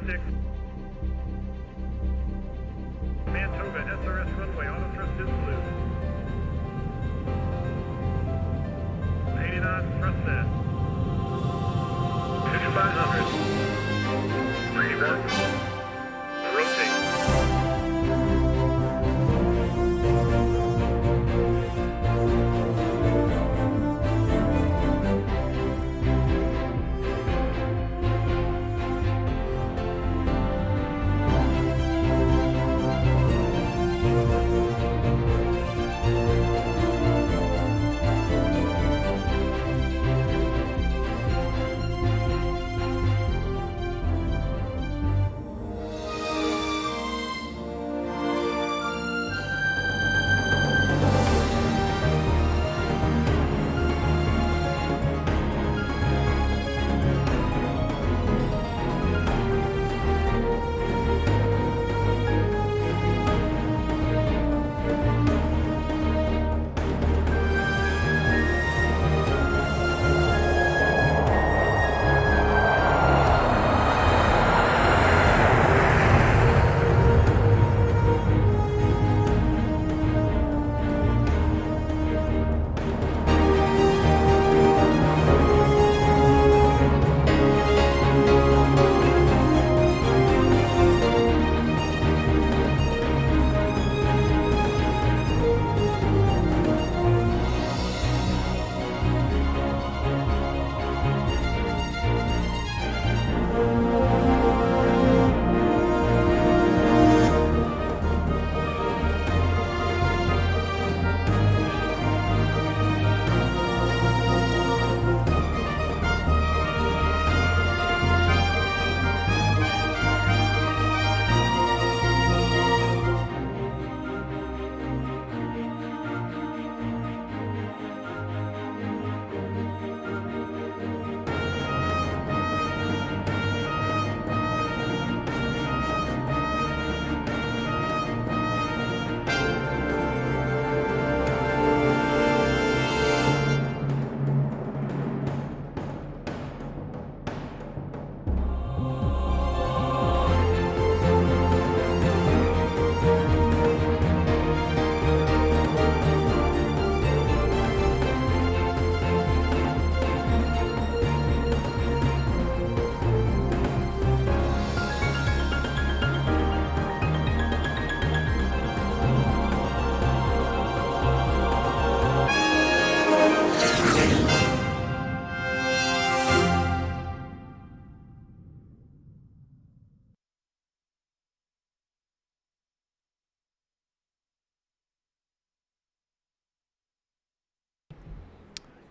6. Man Toga, SRS runway, auto thrust is blue. 80 knots, thrust set. 5500. 31. Rotate.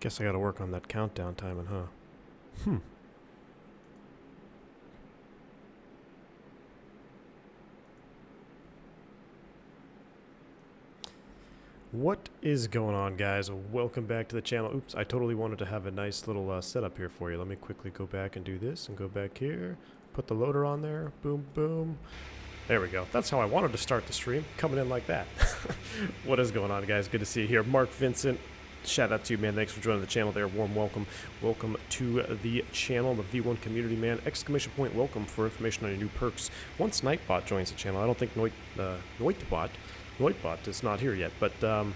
Guess I gotta work on that countdown timing, huh? What is going on, guys? Welcome back to the channel. Oops, I totally wanted to have a nice little setup here for you. Let me quickly go back and do this and go back here. Put the loader on there. Boom, boom. There we go. That's how I wanted to start the stream. Coming in like that. What is going on, guys? Good to see you here. Mark Vincent. Shout out to you, man. Thanks for joining the channel there. Warm welcome. Welcome to the channel, the V1 community, man. Exclamation point welcome for information on your new perks. Once Nightbot joins the channel, I don't think Noitbot is not here yet, but a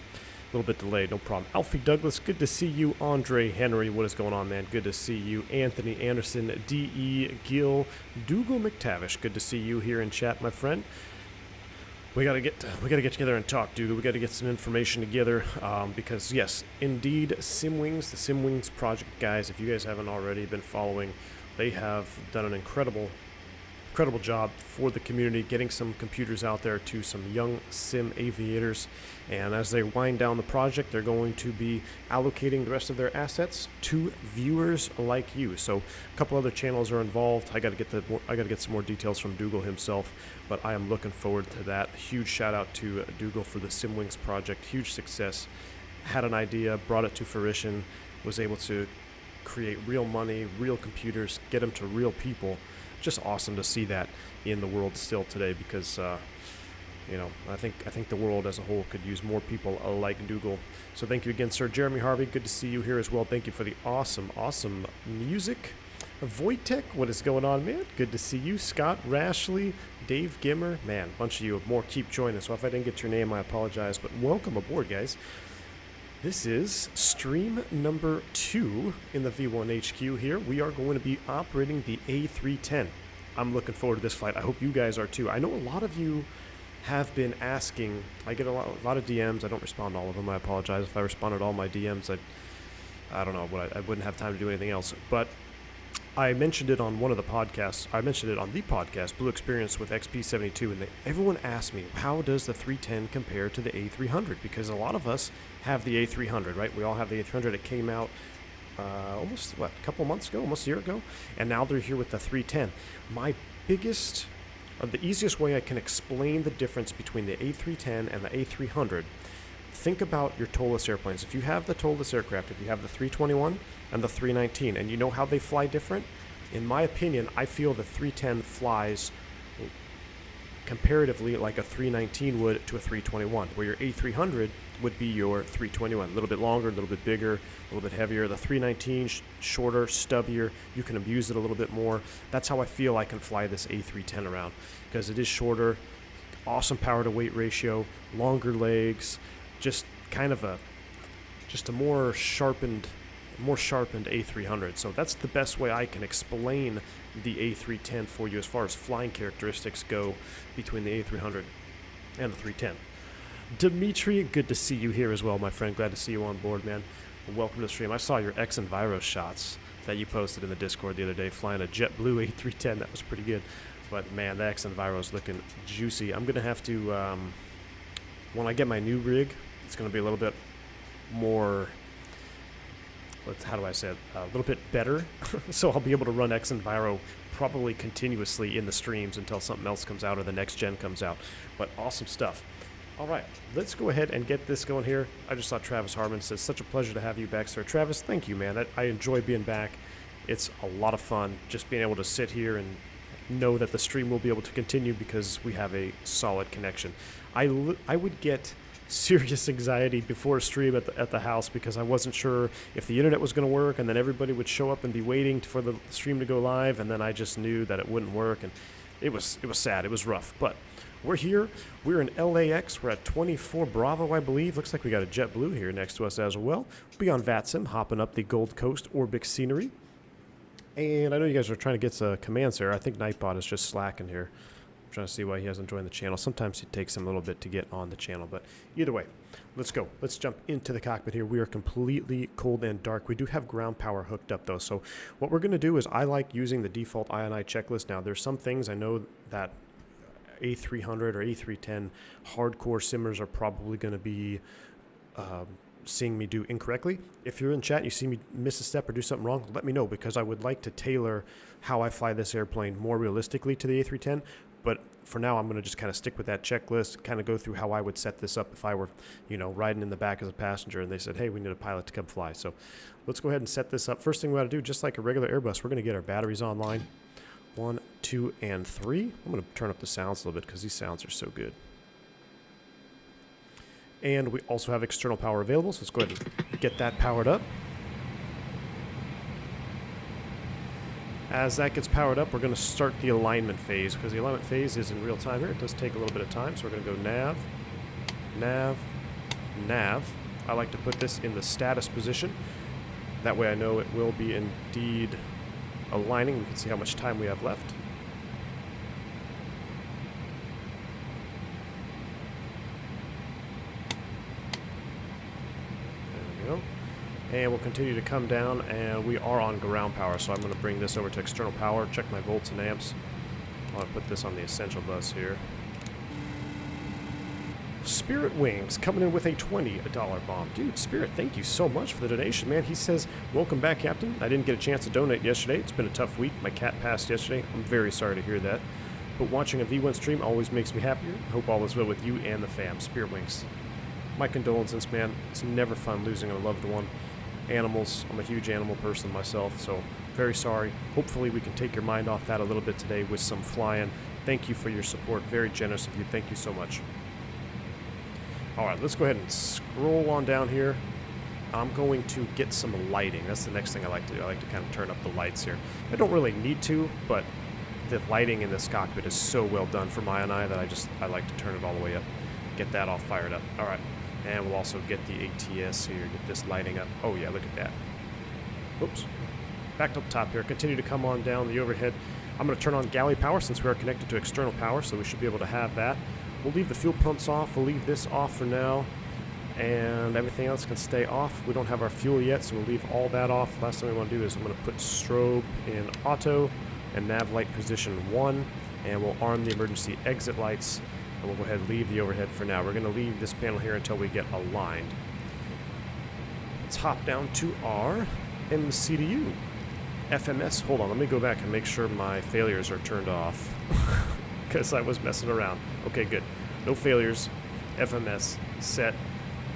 little bit delayed, no problem. Alfie Douglas, good to see you. Andre Henry, what is going on, man? Good to see you. Anthony Anderson, D.E. Gill, Dougal McTavish, good to see you here in chat, my friend. We gotta get together and talk, dude. We gotta get some information together because yes, indeed, SimWings, the SimWings project, guys. If you guys haven't already been following, they have done an incredible job for the community, getting some computers out there to some young sim aviators. And as they wind down the project, they're going to be allocating the rest of their assets to viewers like you. So a couple other channels are involved. I got to get some more details from Dougal himself, but I am looking forward to that. Huge shout out to Dougal for the SimWings project. Huge success. Had an idea, brought it to fruition, was able to create real money, real computers, get them to real people. Just awesome to see that in the world still today, because you know, I think the world as a whole could use more people like Dougal. So thank you again, sir. Jeremy Harvey, good to see you here as well. Thank you for the awesome music. Wojtek, what is going on, man? Good to see you. Scott Rashley, Dave Gimmer, man, a bunch of you more keep joining. So if I didn't get your name, I apologize, but welcome aboard, guys. This is stream number 2 in the V1 HQ here. We are going to be operating the A310. I'm looking forward to this flight. I hope you guys are too. I know a lot of you have been asking. I get a lot of DMs. I don't respond to all of them. I apologize. If I responded to all my DMs, I don't know, but I wouldn't have time to do anything else. But I mentioned it on one of the podcasts. I mentioned it on the podcast, Blue Experience with XP72, and everyone asked me, how does the 310 compare to the A300? Because a lot of us have the A300, right? We all have the A300. It came out almost, a couple months ago, almost a year ago, and now they're here with the 310. My biggest, the easiest way I can explain the difference between the A310 and the A300, think about your tolless airplanes. If you have the tolless aircraft, if you have the 321 and the 319, and you know how they fly different, in my opinion, I feel the 310 flies comparatively like a 319 would to a 321, where your A300 would be your 321. A little bit longer, a little bit bigger, a little bit heavier. The 319, shorter, stubbier. You can abuse it a little bit more. That's how I feel I can fly this A310 around, because it is shorter, awesome power to weight ratio, longer legs, just kind of a more sharpened A300. So that's the best way I can explain the A310 for you as far as flying characteristics go between the A300 and the 310. Dimitri, good to see you here as well, my friend. Glad to see you on board, man. Welcome to the stream. I saw your X and Viro shots that you posted in the Discord the other day, flying a JetBlue A310. That was pretty good. But man, the X and Viro is looking juicy. I'm gonna have to, when I get my new rig, it's gonna be a little bit more, how do I say it, a little bit better. So I'll be able to run X and Viro probably continuously in the streams until something else comes out or the next gen comes out. But awesome stuff. All right, let's go ahead and get this going here. I just saw Travis Harmon says, such a pleasure to have you back, sir. Travis, thank you, man. I enjoy being back. It's a lot of fun just being able to sit here and know that the stream will be able to continue because we have a solid connection. I would get serious anxiety before a stream at the house because I wasn't sure if the internet was going to work, and then everybody would show up and be waiting for the stream to go live, and then I just knew that it wouldn't work, and it was sad. It was rough, but we're here. We're in LAX. We're at 24 Bravo, I believe. Looks like we got a JetBlue here next to us as well. Be on VATSIM, hopping up the Gold Coast Orbic scenery. And I know you guys are trying to get some commands there. I think Nightbot is just slacking here. I'm trying to see why he hasn't joined the channel. Sometimes it takes him a little bit to get on the channel, but either way, let's go. Let's jump into the cockpit here. We are completely cold and dark. We do have ground power hooked up though. So what we're going to do is I like using the default INI checklist. Now there's some things I know that A300 or A310 hardcore simmers are probably going to be seeing me do incorrectly. If you're in chat and you see me miss a step or do something wrong, let me know, because I would like to tailor how I fly this airplane more realistically to the A310. But for now, I'm going to just kind of stick with that checklist, kind of go through how I would set this up if I were, riding in the back as a passenger and they said, hey, we need a pilot to come fly. So let's go ahead and set this up. First thing we got to do, just like a regular Airbus, we're going to get our batteries online. 1, 2, and 3. I'm going to turn up the sounds a little bit because these sounds are so good. And we also have external power available, so let's go ahead and get that powered up. As that gets powered up, we're going to start the alignment phase, because the alignment phase is in real time here. It does take a little bit of time, so we're going to go nav, nav, nav. I like to put this in the status position. That way I know it will be indeed aligning. We can see how much time we have left. There we go. And we'll continue to come down, and we are on ground power, so I'm going to bring this over to external power, check my volts and amps. I want to put this on the essential bus here. Spirit Wings coming in with a $20 bomb. Dude, Spirit, thank you so much for the donation, man. He says, welcome back, Captain. I didn't get a chance to donate yesterday. It's been a tough week. My cat passed yesterday. I'm very sorry to hear that. But watching a V1 stream always makes me happier. Hope all is well with you and the fam. Spirit Wings. My condolences, man. It's never fun losing a loved one. Animals. I'm a huge animal person myself, so very sorry. Hopefully we can take your mind off that a little bit today with some flying. Thank you for your support. Very generous of you. Thank you so much. All right, let's go ahead and scroll on down here. I'm going to get some lighting. That's the next thing I like to do. I like to kind of turn up the lights here. I don't really need to, but the lighting in this cockpit is so well done for my eye that I like to turn it all the way up. Get that all fired up. All right. And we'll also get the ATS here, get this lighting up. Oh yeah, look at that. Oops. Back up top here. Continue to come on down the overhead. I'm going to turn on galley power since we are connected to external power, so we should be able to have that. We'll leave the fuel pumps off. We'll leave this off for now, and everything else can stay off. We don't have our fuel yet, so we'll leave all that off. Last thing we want to do is I'm going to put strobe in auto and nav light position 1, and we'll arm the emergency exit lights, and we'll go ahead and leave the overhead for now. We're going to leave this panel here until we get aligned. Let's hop down to our MCDU. FMS, hold on, let me go back and make sure my failures are turned off because I was messing around. Okay, good. No failures. FMS set.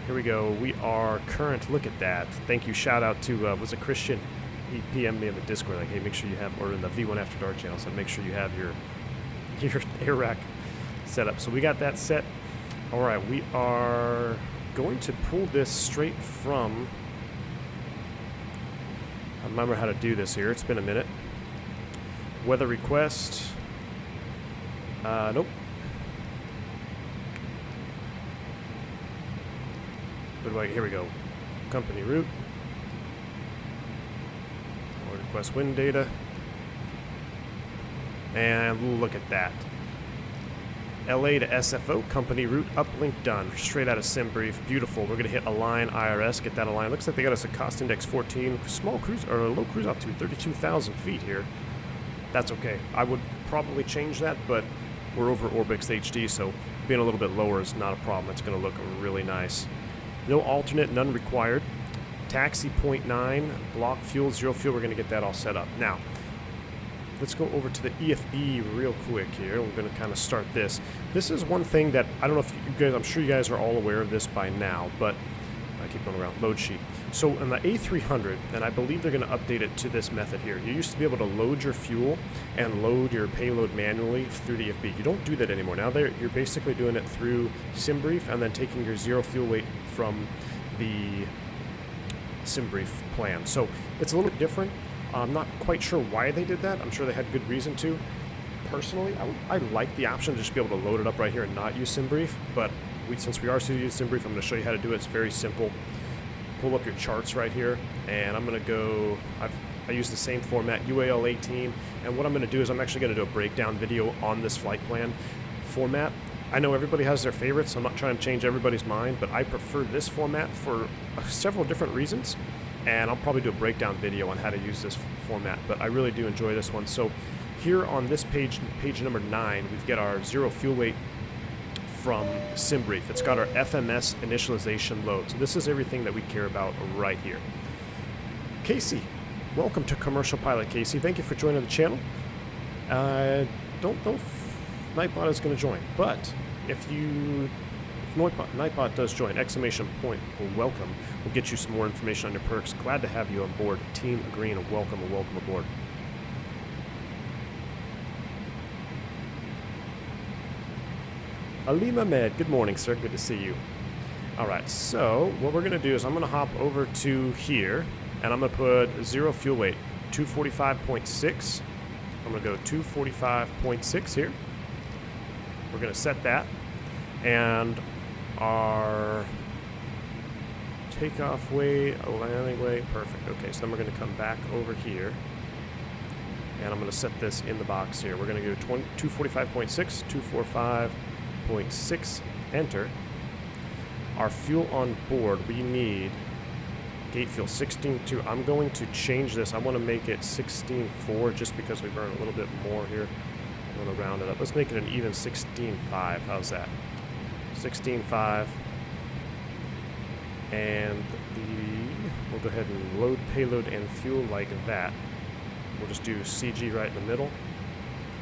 Here we go. We are current. Look at that. Thank you. Shout out to, was it Christian? He PM'd me in the Discord, like, hey, make sure you have, or in the V1 After Dark channel, so make sure you have your air rack set up. So we got that set. All right, we are going to pull this straight from, I remember how to do this here. It's been a minute. Weather request. Nope. What do I, here we go. Company route. We'll request wind data. And look at that. LA to SFO, company route, uplink done. Straight out of SimBrief. Beautiful. We're going to hit align IRS, get that aligned. Looks like they got us a cost index 14. Small cruise, or a low cruise altitude, 32,000 feet here. That's okay. I would probably change that, but we're over Orbix HD, so being a little bit lower is not a problem. It's going to look really nice. No alternate, none required. Taxi 0.9, block fuel, 0 fuel. We're going to get that all set up. Now, let's go over to the EFB real quick here. We're going to kind of start this. This is one thing that, I don't know if you guys, I'm sure you guys are all aware of this by now, but I keep going around, load sheet. So on the A300, and I believe they're going to update it to this method here. You used to be able to load your fuel and load your payload manually through the EFB. You don't do that anymore. Now you're basically doing it through SimBrief and then taking your 0 fuel weight from the SimBrief plan. So it's a little bit different. I'm not quite sure why they did that. I'm sure they had good reason to. Personally, I like the option to just be able to load it up right here and not use SimBrief, but since we are still using SimBrief, I'm going to show you how to do it. It's very simple. Pull up your charts right here, and I'm going to go, I use the same format, UAL 18, and what I'm going to do is I'm actually going to do a breakdown video on this flight plan format. I know everybody has their favorites, so I'm not trying to change everybody's mind, but I prefer this format for several different reasons. And I'll probably do a breakdown video on how to use this format, but I really do enjoy this one. So here on this page, page number 9, we've got our 0 fuel weight from SimBrief. It's got our FMS initialization load. So this is everything that we care about right here. Casey, welcome to Commercial Pilot, Casey. Thank you for joining the channel. Don't know if Nightbot is going to join, but if Nightbot does join, exclamation point, welcome. We'll get you some more information on your perks. Glad to have you on board. Team Green, welcome aboard. Ali Ahmed, good morning, sir. Good to see you. All right, so what we're going to do is I'm going to hop over to here, and I'm going to put 0 fuel weight, 245.6. I'm going to go 245.6 here. We're going to set that, and our takeoff weight, landing weight, perfect. Okay, so then we're going to come back over here, and I'm going to set this in the box here. We're going to go 245.6, 245.6, enter. Our fuel on board, we need gate fuel 16.2. I'm going to change this. I want to make it 16.4 just because we burn a little bit more here. I'm going to round it up. Let's make it an even 16.5. How's that? 16.5. And we'll go ahead and load payload and fuel like that. We'll just do CG right in the middle.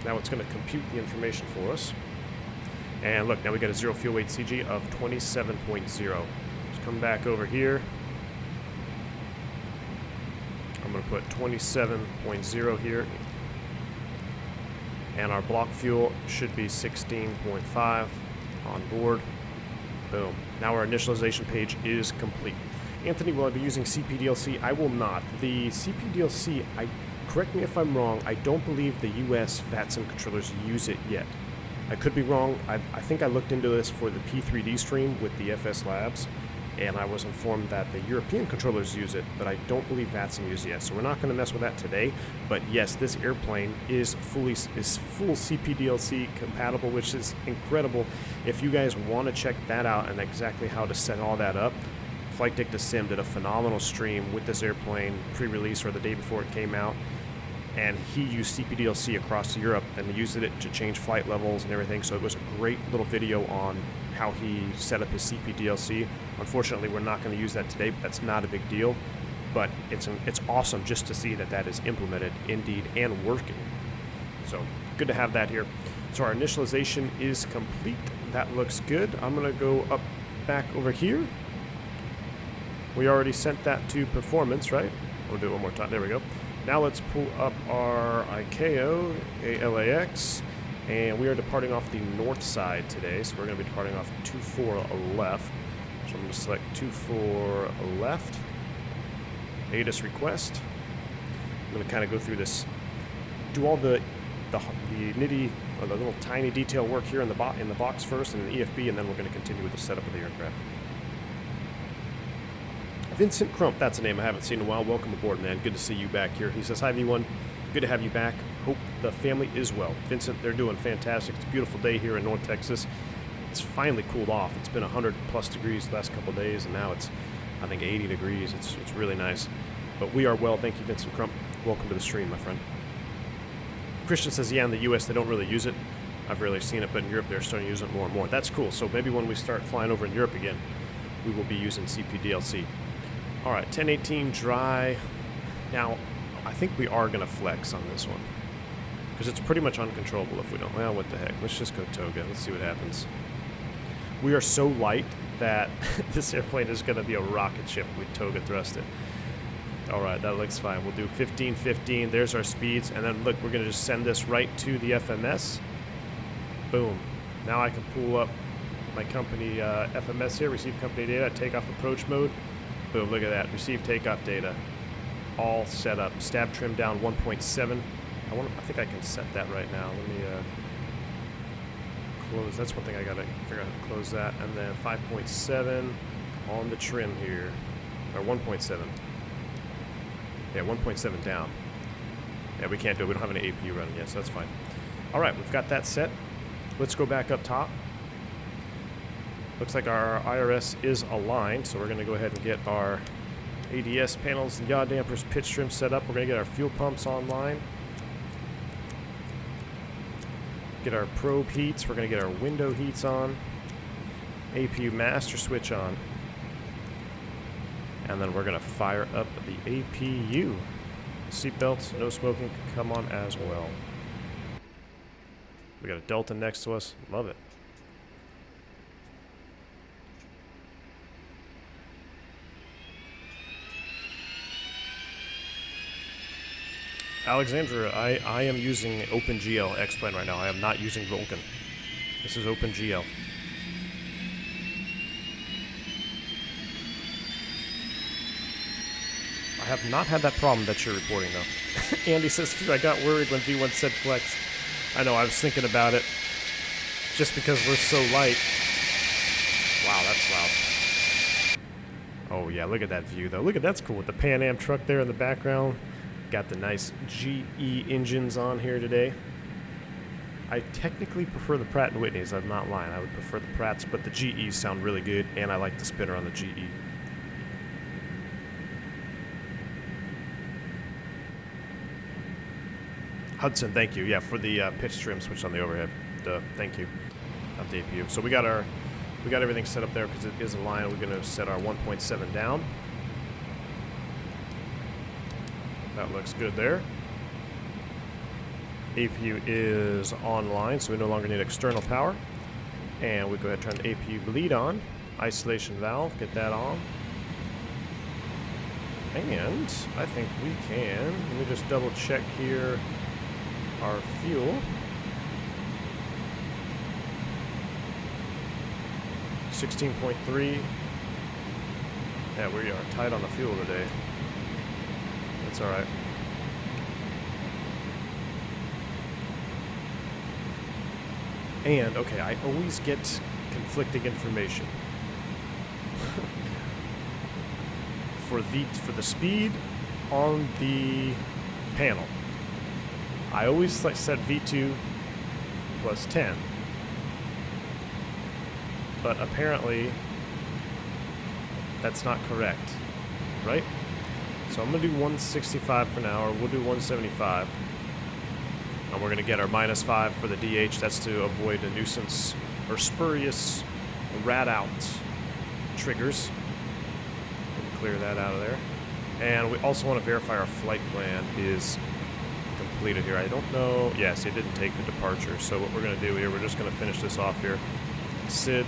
Now it's going to compute the information for us. And look, now we got a 0 fuel weight CG of 27.0. Let's come back over here. I'm going to put 27.0 here. And our block fuel should be 16.5 on board. Boom. Now our initialization page is complete. Anthony, will I be using CPDLC? I will not. The CPDLC, correct me if I'm wrong, I don't believe the US VATSIM controllers use it yet. I could be wrong. I think I looked into this for the P3D stream with the FS Labs, and I was informed that the European controllers use it, but I don't believe VATSIM uses it yet. So we're not going to mess with that today. But yes, this airplane is full CPDLC compatible, which is incredible. If you guys want to check that out and exactly how to set all that up, Flight Dicta Sim did a phenomenal stream with this airplane pre-release or the day before it came out, and he used CPDLC across Europe and used it to change flight levels and everything. So it was a great little video on how he set up his CPDLC. Unfortunately, we're not going to use that today, but that's not a big deal. But it's awesome just to see that that is implemented indeed and working. So good to have that here. So our initialization is complete. That looks good. I'm going to go up back over here. We already sent that to performance, right? We'll do it one more time. There we go. Now let's pull up our ICAO, ALAX, and we are departing off the north side today. So we're going to be departing off 24 left. So I'm going to select 24 left, ATIS request. I'm going to kind of go through this, do all the nitty, or the little tiny detail work here in the box first, and the EFB, and then we're going to continue with the setup of the aircraft. Vincent Crump, that's a name I haven't seen in a while. Welcome aboard, man. Good to see you back here. He says, hi, V1. Good to have you back. Hope the family is well. Vincent, they're doing fantastic. It's a beautiful day here in North Texas. It's finally cooled off. It's been 100+ degrees the last couple of days, and now it's, I think, 80 degrees. It's really nice. But we are well. Thank you, Vincent Crump. Welcome to the stream, my friend. Christian says, yeah, in the U.S. they don't really use it. I've rarely seen it, but in Europe they're starting to use it more and more. That's cool. So maybe when we start flying over in Europe again, we will be using CPDLC. All right, 1018 dry. Now, I think we are going to flex on this one because it's pretty much uncontrollable if we don't. Well, what the heck? Let's just go Toga. Let's see what happens. We are so light that this airplane is going to be a rocket ship with Toga thrusted. All right, that looks fine. We'll do 15-15. There's our speeds. And then, look, we're going to just send this right to the FMS. Boom. Now I can pull up my company FMS here, receive company data, takeoff approach mode. Boom, look at that. Receive takeoff data. All set up. Stab trim down 1.7. I think I can set that right now. Let me close. That's one thing I got to figure out how to close that. And then 5.7 on the trim here. Or 1.7. Yeah, 1.7 down. Yeah, we can't do it. We don't have an APU running yet, so that's fine. All right, we've got that set. Let's go back up top. Looks like our IRS is aligned, so we're going to go ahead and get our ADS panels and yaw dampers, pitch trim set up. We're going to get our fuel pumps online. Get our probe heats. We're going to get our window heats on. APU master switch on. And then we're going to fire up the APU. Seatbelts, no smoking, can come on as well. We got a Delta next to us. Love it. Alexandra, I am using OpenGL X-Plane right now. I am not using Vulkan. This is OpenGL. I have not had that problem that you're reporting, though. Andy says, too, I got worried when V1 said flex. I know, I was thinking about it. Just because we're so light. Wow, that's loud. Oh, yeah, look at that view, though. Look at that's cool with the Pan Am truck there in the background. Got the nice GE engines on here today. I technically prefer the Pratt & Whitneys. I'm not lying. I would prefer the Pratts, but the GEs sound really good, and I like the spinner on the GE. Hudson, thank you. Yeah, for the pitch trim switch on the overhead. Thank you. Of the APU. So we got everything set up there because it is aligned. We're going to set our 1.7 down. That looks good there. APU is online, so we no longer need external power. And we go ahead and turn the APU bleed on. Isolation valve, get that on. And I think we can. Let me just double check here our fuel. 16.3. Yeah, we are tight on the fuel today. That's all right. And, okay, I always get conflicting information. For the speed on the panel, I always set V2 plus 10. But apparently, that's not correct, right? So I'm going to do 165 for now, or we'll do 175. And we're going to get our -5 for the DH. That's to avoid a nuisance or spurious rat out triggers. Clear that out of there. And we also want to verify our flight plan is completed here. I don't know. Yes, it didn't take the departure. So what we're going to do here, we're just going to finish this off here. SID.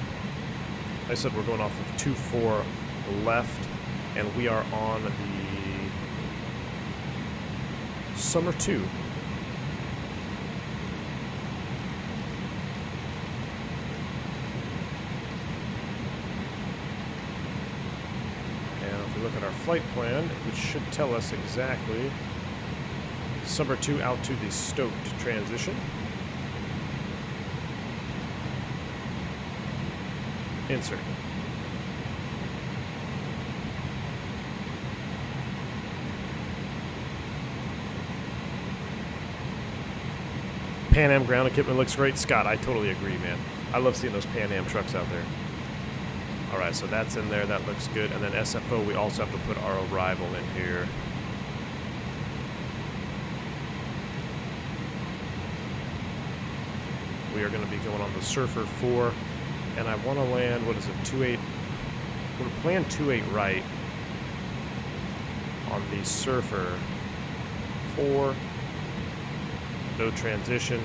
I said we're going off of 24 left, and we are on the Summer 2. Look at our flight plan, which should tell us exactly Summer 2 out to the stoked transition. Insert. Pan Am ground equipment looks great. Scott, I totally agree, man. I love seeing those Pan Am trucks out there. Alright, so that's in there, that looks good. And then SFO, we also have to put our arrival in here. We are going to be going on the Surfer 4, and I want to land, what is it, 28, we're going to plan 28 right on the Surfer 4, no transition,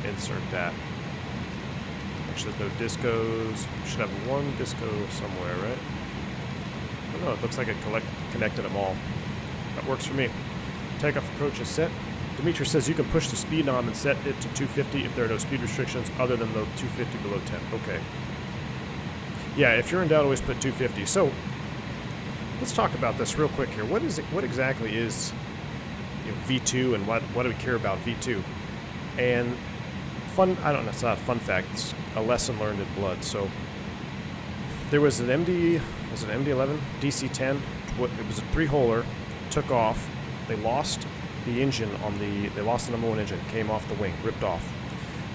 insert that. There's no discos. We should have one disco somewhere, right? Oh no, it looks like it connected them all. That works for me. Takeoff approach is set. Dimitri says you can push the speed knob and set it to 250 if there are no speed restrictions other than the 250 below 10. Okay. Yeah, if you're in doubt, always put 250. So let's talk about this real quick here. What is it? What exactly is V2, and what do we care about V2? And I don't know, it's not a fun fact, it's a lesson learned in blood. So there was an was it MD-11? DC-10, it was a 3-holer, took off, they lost the engine they lost the number 1 engine, came off the wing, ripped off.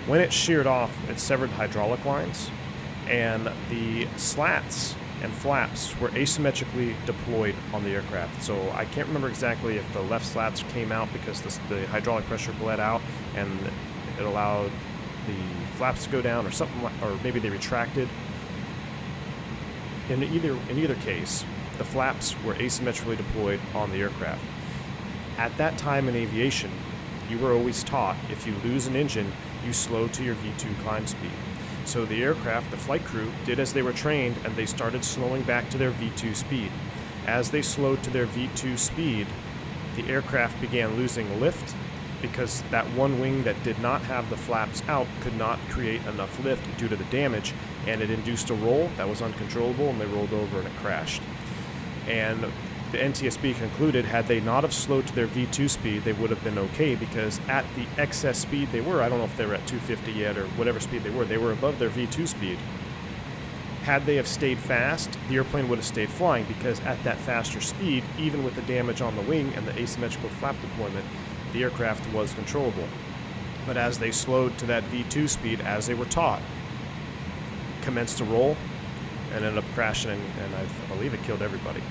When it sheared off, it severed hydraulic lines, and the slats and flaps were asymmetrically deployed on the aircraft. So I can't remember exactly if the left slats came out because the hydraulic pressure bled out, and it allowed the flaps to go down or something, or maybe they retracted. In either case, the flaps were asymmetrically deployed on the aircraft. At that time in aviation, you were always taught if you lose an engine, you slow to your V2 climb speed. So the aircraft, the flight crew, did as they were trained, and they started slowing back to their V2 speed. As they slowed to their V2 speed, the aircraft began losing lift, because that one wing that did not have the flaps out could not create enough lift due to the damage, and it induced a roll that was uncontrollable, and they rolled over and it crashed. And the NTSB concluded had they not have slowed to their V2 speed, they would have been okay, because at the excess speed they were, I don't know if they were at 250 yet or whatever speed they were above their V2 speed. Had they have stayed fast, the airplane would have stayed flying, because at that faster speed, even with the damage on the wing and the asymmetrical flap deployment, the aircraft was controllable. But as they slowed to that V2 speed, as they were taught, commenced to roll and ended up crashing, and I believe it killed everybody.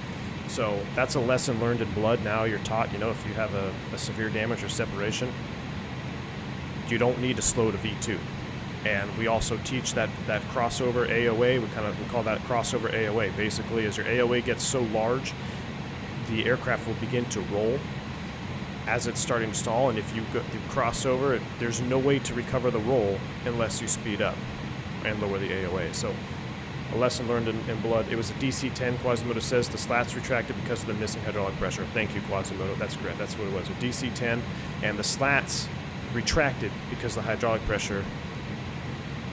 So that's a lesson learned in blood. Now you're taught, if you have a severe damage or separation, you don't need to slow to V2. And we also teach that crossover AOA, we call that crossover AOA. Basically, as your AOA gets so large, the aircraft will begin to roll as it's starting to stall, and if you cross over, there's no way to recover the roll unless you speed up and lower the AOA. So a lesson learned in blood. It was a DC-10, Quasimodo says. The slats retracted because of the missing hydraulic pressure. Thank you, Quasimodo. That's correct. That's what it was, a DC-10, and the slats retracted because the hydraulic pressure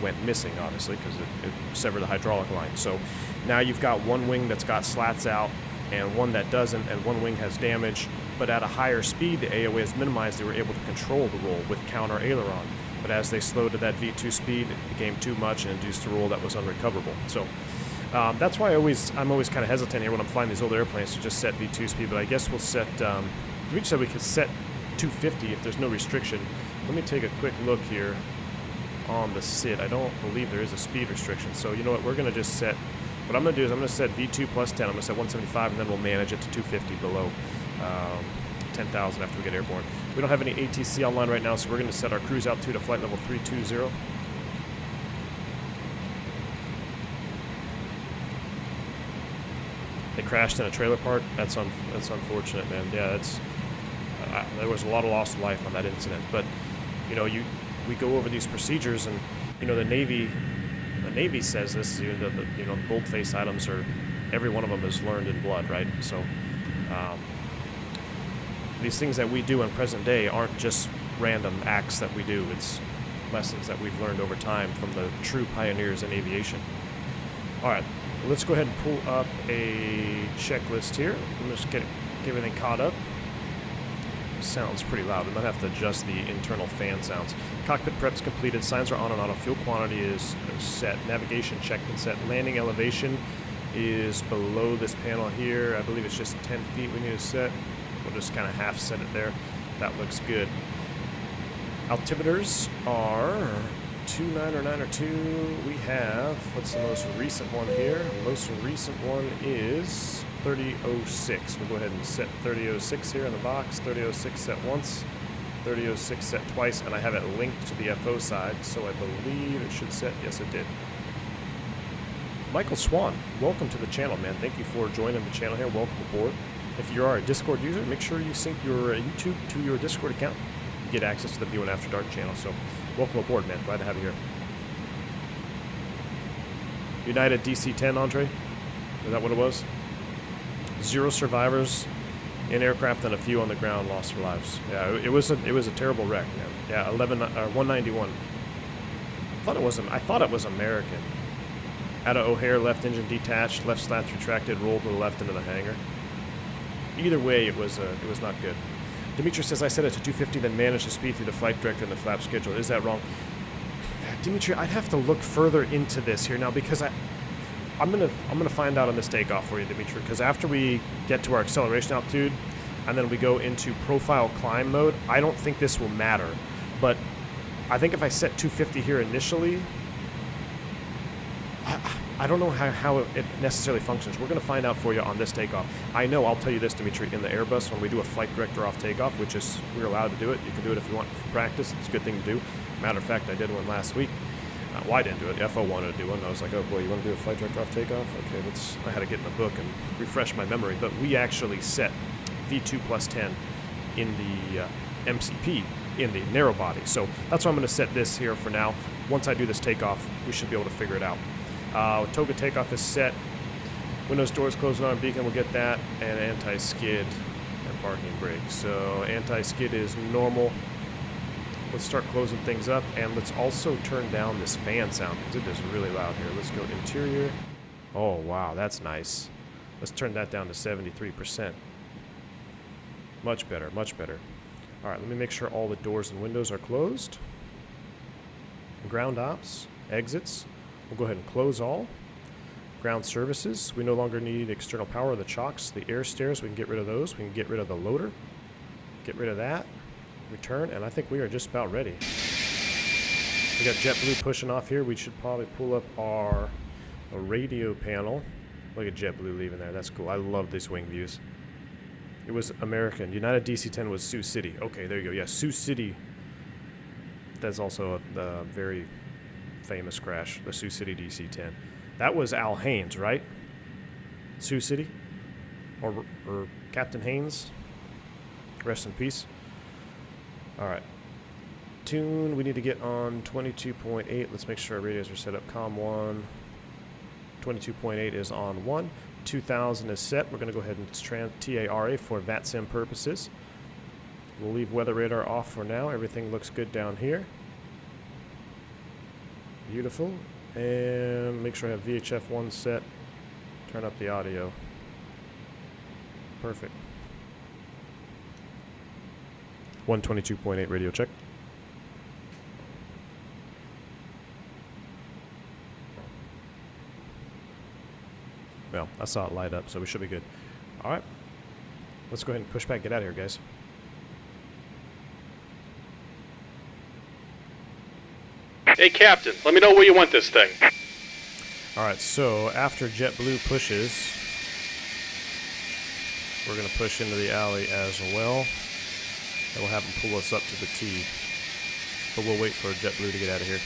went missing, obviously, because it severed the hydraulic line. So now you've got one wing that's got slats out and one that doesn't, and one wing has damage. But at a higher speed, the AOA is minimized. They were able to control the roll with counter aileron. But as they slowed to that V2 speed, it became too much and induced a roll that was unrecoverable. So that's why I'm always kind of hesitant here when I'm flying these old airplanes to just set V2 speed. But I guess we'll set. We said we could set 250 if there's no restriction. Let me take a quick look here on the SID. I don't believe there is a speed restriction. So you know what? We're going to just set. What I'm going to do is I'm going to set V2 plus 10. I'm going to set 175, and then we'll manage it to 250 below 10,000 after we get airborne. We don't have any ATC online right now, so we're going to set our cruise altitude to flight level 320. They crashed in a trailer park. That's unfortunate, man. Yeah, there was a lot of loss of life on that incident. But you know, we go over these procedures, and you know, the Navy says this. The boldface items are, every one of them is learned in blood, right? So these things that we do in present day aren't just random acts that we do. It's lessons that we've learned over time from the true pioneers in aviation. All right, let's go ahead and pull up a checklist here. Let's get everything caught up. Sounds pretty loud. We might have to adjust the internal fan sounds. Cockpit prep's completed. Signs are on and auto. Fuel quantity is set. Navigation checked and set. Landing elevation is below this panel here. I believe it's just 10 feet we need to set. We'll just kind of half set it there. That looks good. Altimeters are 29 or 9 or 2. We have, what's the most recent one here? The most recent one is 3006. We'll go ahead and set 3006 here in the box. 3006 set once, 3006 set twice, and I have it linked to the FO side, so I believe it should set. Yes, it did. Michael Swan, welcome to the channel, man. Thank you for joining the channel here. Welcome aboard. If you are a Discord user, make sure you sync your YouTube to your Discord account. You get access to the View and After Dark channel, so welcome aboard, man. Glad to have you here. United DC-10, Andre? Is that what it was? 0 survivors in aircraft and a few on the ground lost their lives. Yeah, it was a terrible wreck, man. Yeah, 191. I thought it was American. Out of O'Hare, left engine detached, left slats retracted, rolled to the left into the hangar. Either way, it was not good. Dimitri says I set it to 250, then managed to speed through the flight director and the flap schedule. Is that wrong? Dimitri, I'd have to look further into this here now, because I'm gonna find out on this takeoff for you, Dimitri. Because after we get to our acceleration altitude, and then we go into profile climb mode, I don't think this will matter. But I think if I set 250 here initially, I don't know how it necessarily functions. We're going to find out for you on this takeoff. I know, I'll tell you this, Dimitri, in the Airbus, when we do a flight director off takeoff, which is, we're allowed to do it. You can do it if you want for practice. It's a good thing to do. Matter of fact, I did one last week. Well, I didn't do it. FO wanted to do one. I was like, oh boy, you want to do a flight director off takeoff? Okay, I had to get in the book and refresh my memory. But we actually set V2 plus 10 in the MCP, in the narrow body. So that's why I'm going to set this here for now. Once I do this takeoff, we should be able to figure it out. Toga takeoff is set. Windows doors closing on beacon, we'll get that. And anti-skid and parking brake. So anti-skid is normal. Let's start closing things up, and let's also turn down this fan sound because it is really loud here. Let's go interior. Oh wow, that's nice. Let's turn that down to 73%. Much better, much better. All right, let me make sure all the doors and windows are closed. Ground ops, exits. We'll go ahead and close all. Ground services, we no longer need external power of the chocks. The air stairs, we can get rid of those. We can get rid of the loader. Get rid of that. Return, and I think we are just about ready. We got JetBlue pushing off here. We should probably pull up our radio panel. Look at JetBlue leaving there. That's cool. I love these wing views. It was American. United DC-10 was Sioux City. Okay, there you go. Yeah, Sioux City. That's also a very famous crash, the Sioux City DC-10. That was Al Haynes, right? Sioux City? Or Captain Haynes? Rest in peace. All right. Tune, we need to get on 22.8. Let's make sure our radios are set up. COM 1. 22.8 is on 1. 2000 is set. We're going to go ahead and TARA for VATSIM purposes. We'll leave weather radar off for now. Everything looks good down here. Beautiful. And make sure I have VHF 1 set. Turn up the audio. Perfect. 122.8 radio check. Well, I saw it light up, so we should be good. All right. Let's go ahead and push back. Get out of here, guys. Hey, Captain, let me know where you want this thing. All right, so after JetBlue pushes, we're going to push into the alley as well. And we'll have them pull us up to the T. But we'll wait for JetBlue to get out of here.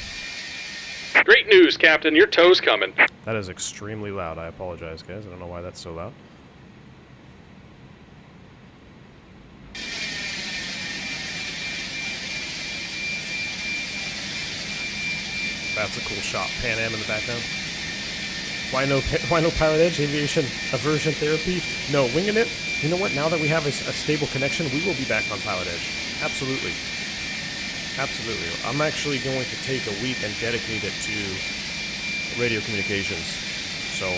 Great news, Captain. Your tow's coming. That is extremely loud. I apologize, guys. I don't know why that's so loud. That's a cool shot. Pan Am in the background. Why no Pilot Edge Aviation Aversion Therapy? No, winging it. You know what? Now that we have a stable connection, we will be back on Pilot Edge. Absolutely. Absolutely. I'm actually going to take a week and dedicate it to radio communications. So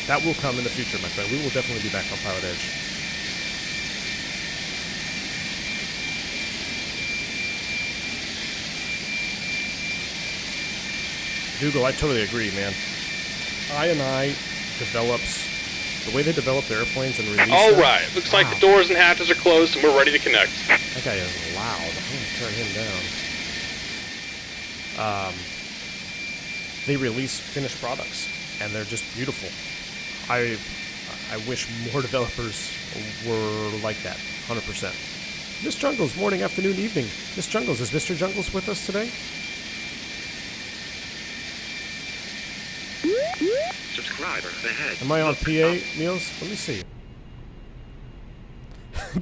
that will come in the future, my friend. We will definitely be back on Pilot Edge. Dougal, I totally agree, man. I develops the way they develop their airplanes and release All them. right. Looks like the doors and hatches are closed and we're ready to connect. That guy is loud. I'm going to turn him down. They release finished products, and they're just beautiful. I wish more developers were like that, 100%. Miss Jungles, morning, afternoon, evening. Miss Jungles, is Mr. Jungles with us today? Subscriber ahead. Am I on PA, Meals? Let me see.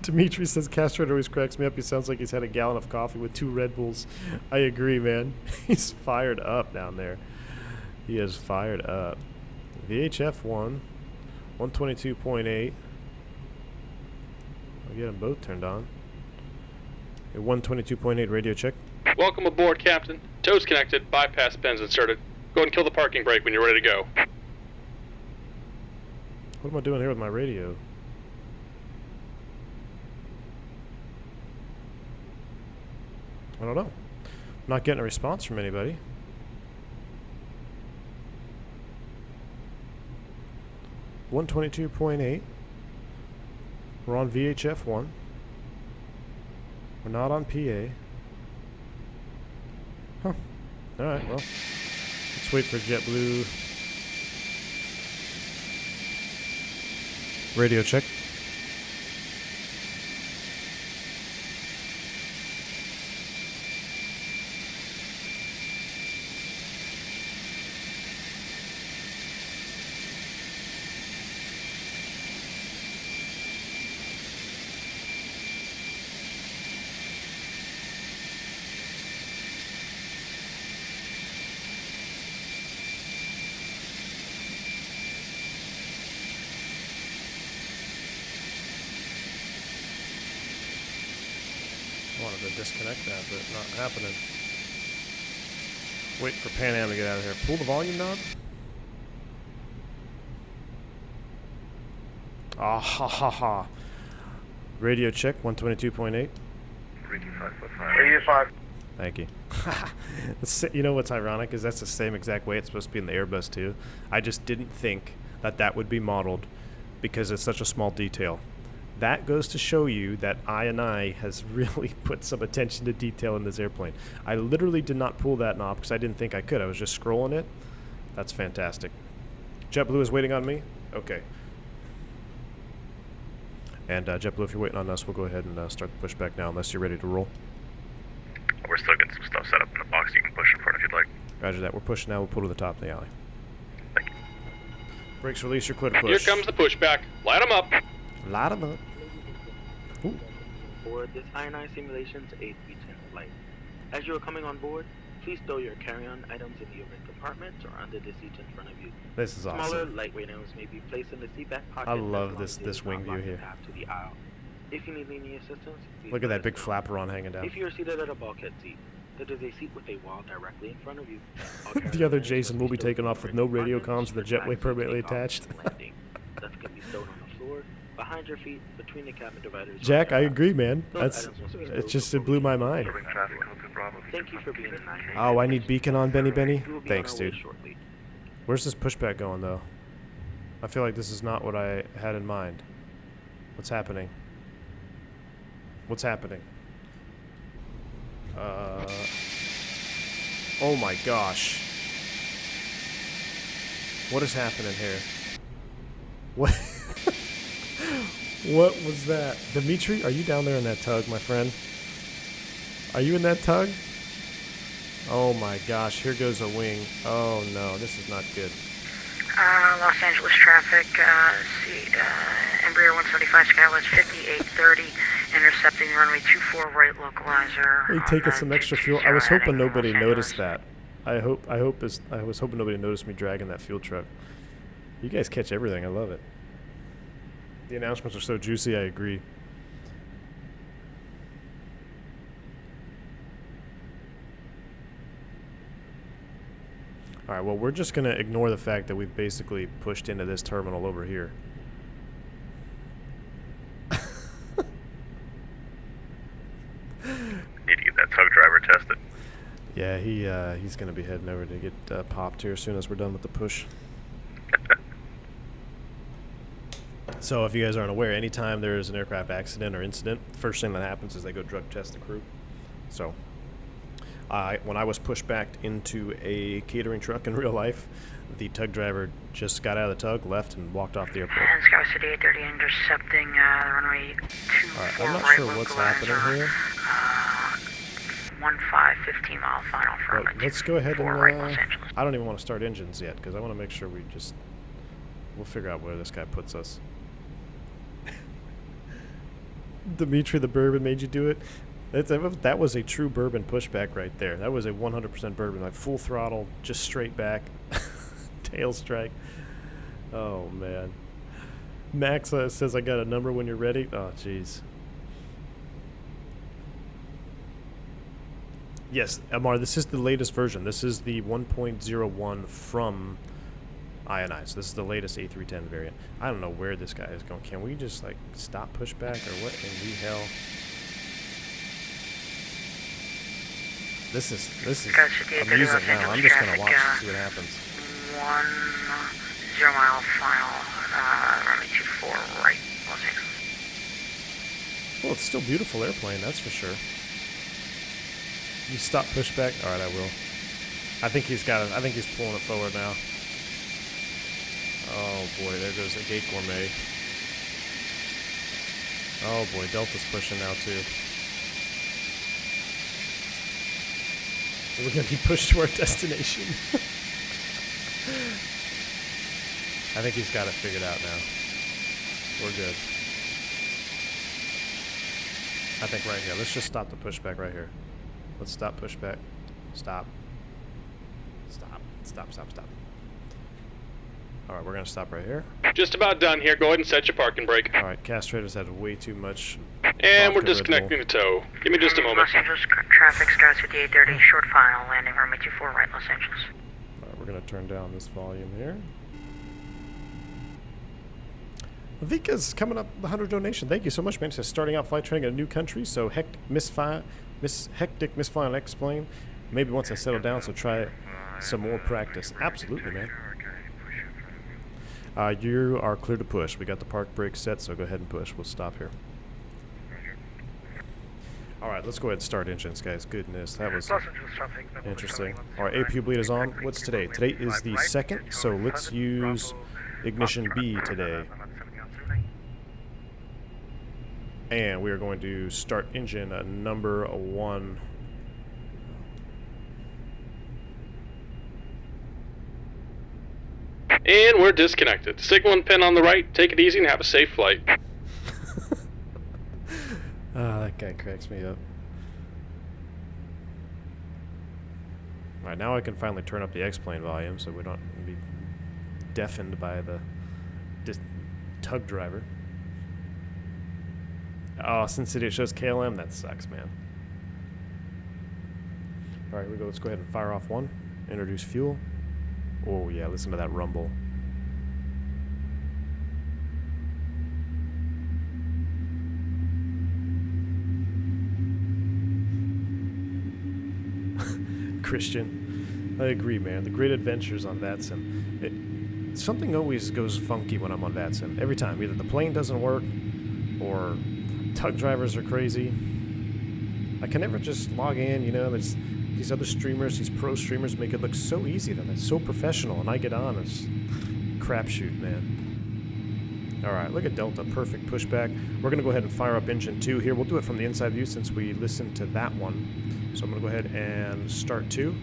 Dimitri says Castro always cracks me up. He sounds like he's had a gallon of coffee with 2 Red Bulls. I agree, man. He's fired up down there. He is fired up. VHF 1, 122.8. I'll get them both turned on. A 122.8 radio check. Welcome aboard, Captain. Tow's connected. Bypass pins inserted. Go and kill the parking brake when you're ready to go. What am I doing here with my radio? I don't know. I'm not getting a response from anybody. .8. We're on VHF 1. We're not on PA. Huh. Alright, well. Let's wait for JetBlue. Radio check. I wanted to disconnect that, but not happening. Wait for Pan Am to get out of here. Pull the volume knob. Ah ha ha ha. Radio check 122.8. 85. Thank you. You know what's ironic is that's the same exact way it's supposed to be in the Airbus too. I just didn't think that that would be modeled because it's such a small detail. That goes to show you that I has really put some attention to detail in this airplane. I literally did not pull that knob because I didn't think I could. I was just scrolling it. That's fantastic. JetBlue is waiting on me? Okay. And JetBlue, if you're waiting on us, we'll go ahead and start the pushback now unless you're ready to roll. We're still getting some stuff set up in the box you can push in front if you'd like. Roger that. We're pushing now. We'll pull to the top of the alley. Thank you. Brakes release, you're clear to push. Here comes the pushback. Light 'em up. Light 'em up. Ooh. For this iniBuilds simulation's A310 flight. As you are coming on board, please stow your carry-on items in the overhead compartments or under the seats in front of you. This is Smaller, awesome. lightweight items may be placed in the seat back pocket. I love as long as this they do wing not view block the here. path to the aisle. If you need any assistance, please Look at let that us big know. flapper on hanging down. If you are seated at a bulkhead seat, There is a seat with a wall directly in front of you. The other Jason will be taken off with no radio comms and the jetway permanently attached. That can be stowed on the floor, behind your feet, between the cabin dividers. Jack, I agree, man. It blew my mind. Thank you for being in 9. Oh, I need beacon on Benny. Thanks, dude. Where's this pushback going, though? I feel like this is not what I had in mind. What's happening? What's happening? Oh my gosh. What is happening here? What? What was that? Dimitri, are you down there in that tug, my friend? Are you in that tug? Oh my gosh, here goes a wing. Oh no, this is not good. Los Angeles traffic, Embraer 175 Skywest 5830, intercepting runway 24 right localizer. Hey, taking some extra fuel. I was hoping nobody noticed that. I was hoping nobody noticed me dragging that fuel truck. You guys catch everything. I love it. The announcements are so juicy. I agree. All right, well, we're just going to ignore the fact that we've basically pushed into this terminal over here. Need to get that tug driver tested. Yeah, he's going to be heading over to get popped here as soon as we're done with the push. So if you guys aren't aware, anytime there's an aircraft accident or incident, the first thing that happens is they go drug test the crew. So when I was pushed back into a catering truck in real life, the tug driver just got out of the tug, left, and walked off the airport. And Sky City 830 intercepting the runway 24 Alright, I'm not right sure what's happening here. 15 mile final for runway Let's go ahead 24 and, right Los Angeles. I don't even want to start engines yet, because I want to make sure we'll figure out where this guy puts us. Dimitri the Bourbon made you do it. That was a true bourbon pushback right there. That was a 100% bourbon, like full throttle, just straight back, tail strike. Oh man. Max says I got a number when you're ready. Oh jeez. Yes, Amar, this is the latest version. This is the 1.01 from Ionize. This is the latest A310 variant. I don't know where this guy is going. Can we just like stop pushback or what in the hell? This is amusing now. I'm just gonna watch and see what happens. 10 mile final, runway 24 right Los Angeles. Well, it's still a beautiful airplane, that's for sure. You stop pushback. All right, I will. I think he's got it. I think he's pulling it forward now. Oh boy, there goes the Gate Gourmet. Oh boy, Delta's pushing now too. We're gonna be pushed to our destination. I think he's got it figured out now. We're good. I think right here. Let's just stop the pushback right here. Let's stop pushback. Stop. Stop. Stop, stop, stop. Alright, we're going to stop right here. Just about done here. Go ahead and set your parking brake. Alright, Castrators had way too much. And we're disconnecting the tow. Give me just a moment. Los Angeles traffic starts at 830, short final, landing runway 24 right Los Angeles. Alright, we're going to turn down this volume here. Vika's coming up with 100 donation. Thank you so much, man. It says starting out flight training in a new country, so hectic misfire and explain. Maybe once I settle down, so try some more practice. Absolutely, man. You are clear to push. We got the park brake set, so go ahead and push. We'll stop here. All right, let's go ahead and start engines, guys. Goodness, that was interesting. All right, APU bleed is on. What's today? Today is the 2nd, so let's use ignition B today. And we are going to start engine number 1. And we're disconnected. Signal and pin on the right. Take it easy and have a safe flight. That guy cracks me up. Alright, now I can finally turn up the X-plane volume so we don't be deafened by the tug driver. Oh, Sin City it shows KLM? That sucks, man. All right, here we go. Let's go ahead and fire off one. Introduce fuel. Oh, yeah, listen to that rumble. Christian, I agree, man. The great adventures on VATSIM. Something always goes funky when I'm on VATSIM. Every time. Either the plane doesn't work, or tug drivers are crazy. I can never just log in, you know, there's these other streamers, these pro streamers make it look so easy, then it's so professional, and I get on, it's crapshoot, man. Alright, look at Delta, perfect pushback. We're going to go ahead and fire up engine 2 here. We'll do it from the inside view since we listened to that one. So I'm going to go ahead and start 2.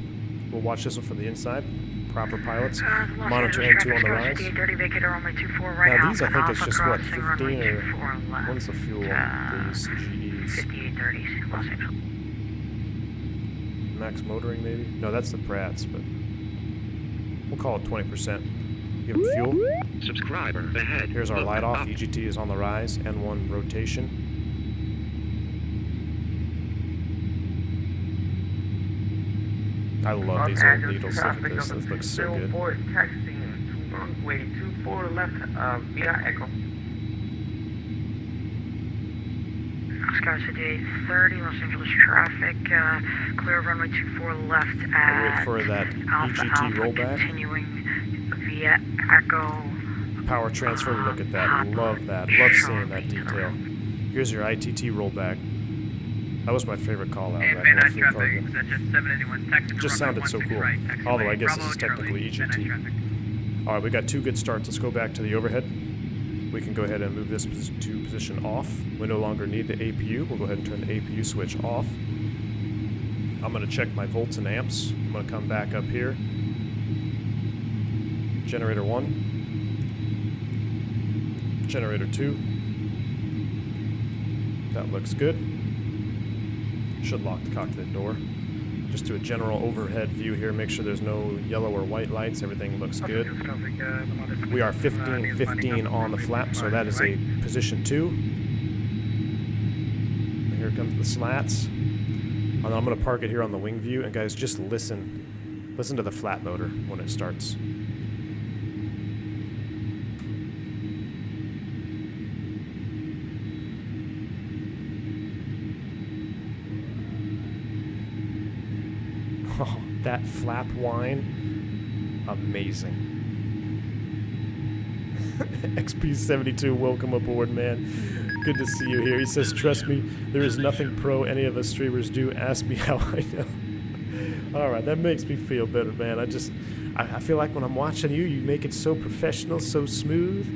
We'll watch this one from the inside. Proper pilots. Monitor N2 on the rise. Now these I think is just what, 15 or... When's the fuel on these GEs? 5830 Los Angeles. Max motoring maybe? No, that's the Pratts, but we'll call it 20%. Give it fuel. Subscriber ahead. Here's our light off. EGT is on the rise. N1 rotation. I love these old needles. Look at this. This looks so good. Taxiing to runway 24 left via Echo. Oscar today 30 Los Angeles traffic, clear runway 24 left at wait for that Alpha EGT Alpha rollback. Continuing via Echo. Power transfer, look at that. Love that. Love seeing that detail. Here's your ITT rollback. That was my favorite call out. Just sounded so cool. Although I guess this is technically EGT. Alright, we got 2 good starts. Let's go back to the overhead. We can go ahead and move this to position off. We no longer need the APU. We'll go ahead and turn the APU switch off. I'm going to check my volts and amps. I'm going to come back up here. Generator 1. Generator 2. That looks good. Should lock the cockpit door. Just do a general overhead view here. Make sure there's no yellow or white lights. Everything looks good. We are 15-15 on the flap, so that is a position 2. And here comes the slats. And I'm going to park it here on the wing view. And guys, just listen. Listen to the flat motor when it starts. Oh, that flap whine, amazing. XP72, welcome aboard, man. Good to see you here. He says, trust me, there is nothing pro any of us streamers do. Ask me how I know. Alright, that makes me feel better, man. I feel like when I'm watching you, you make it so professional, so smooth.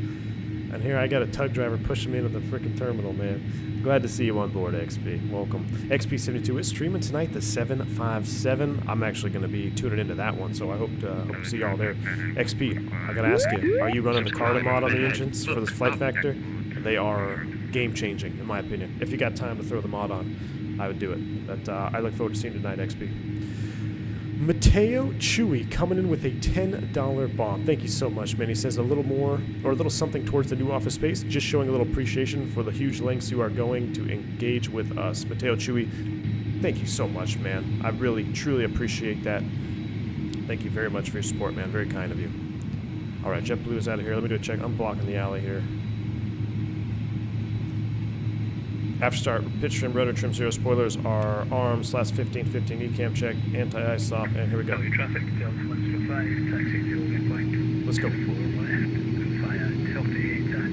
And here I got a tug driver pushing me into the freaking terminal, man. Glad to see you on board, XP. Welcome. XP72 is streaming tonight, the 757. I'm actually going to be tuning into that one, so I hope to see y'all there. XP, I got to ask you, are you running the Carter mod on the engines for this flight factor? They are game-changing, in my opinion. If you got time to throw the mod on, I would do it. But I look forward to seeing you tonight, XP. Mateo Chewy coming in with a $10 bomb. Thank you so much, man. He says a little more, or a little something towards the new office space, just showing a little appreciation for the huge lengths you are going to engage with us. Mateo Chewy, thank you so much, man. I really, truly appreciate that. Thank you very much for your support, man. Very kind of you. All right, JetBlue is out of here. Let me do a check. I'm blocking the alley here. After start, pitch trim, rotor trim, 0 spoilers are arms, /15, 15 E-cam check, anti-ice stop, and here we go. Traffic, Delta 105, taxi to endpoint. Let's go. Fire, Delta 8, Jack.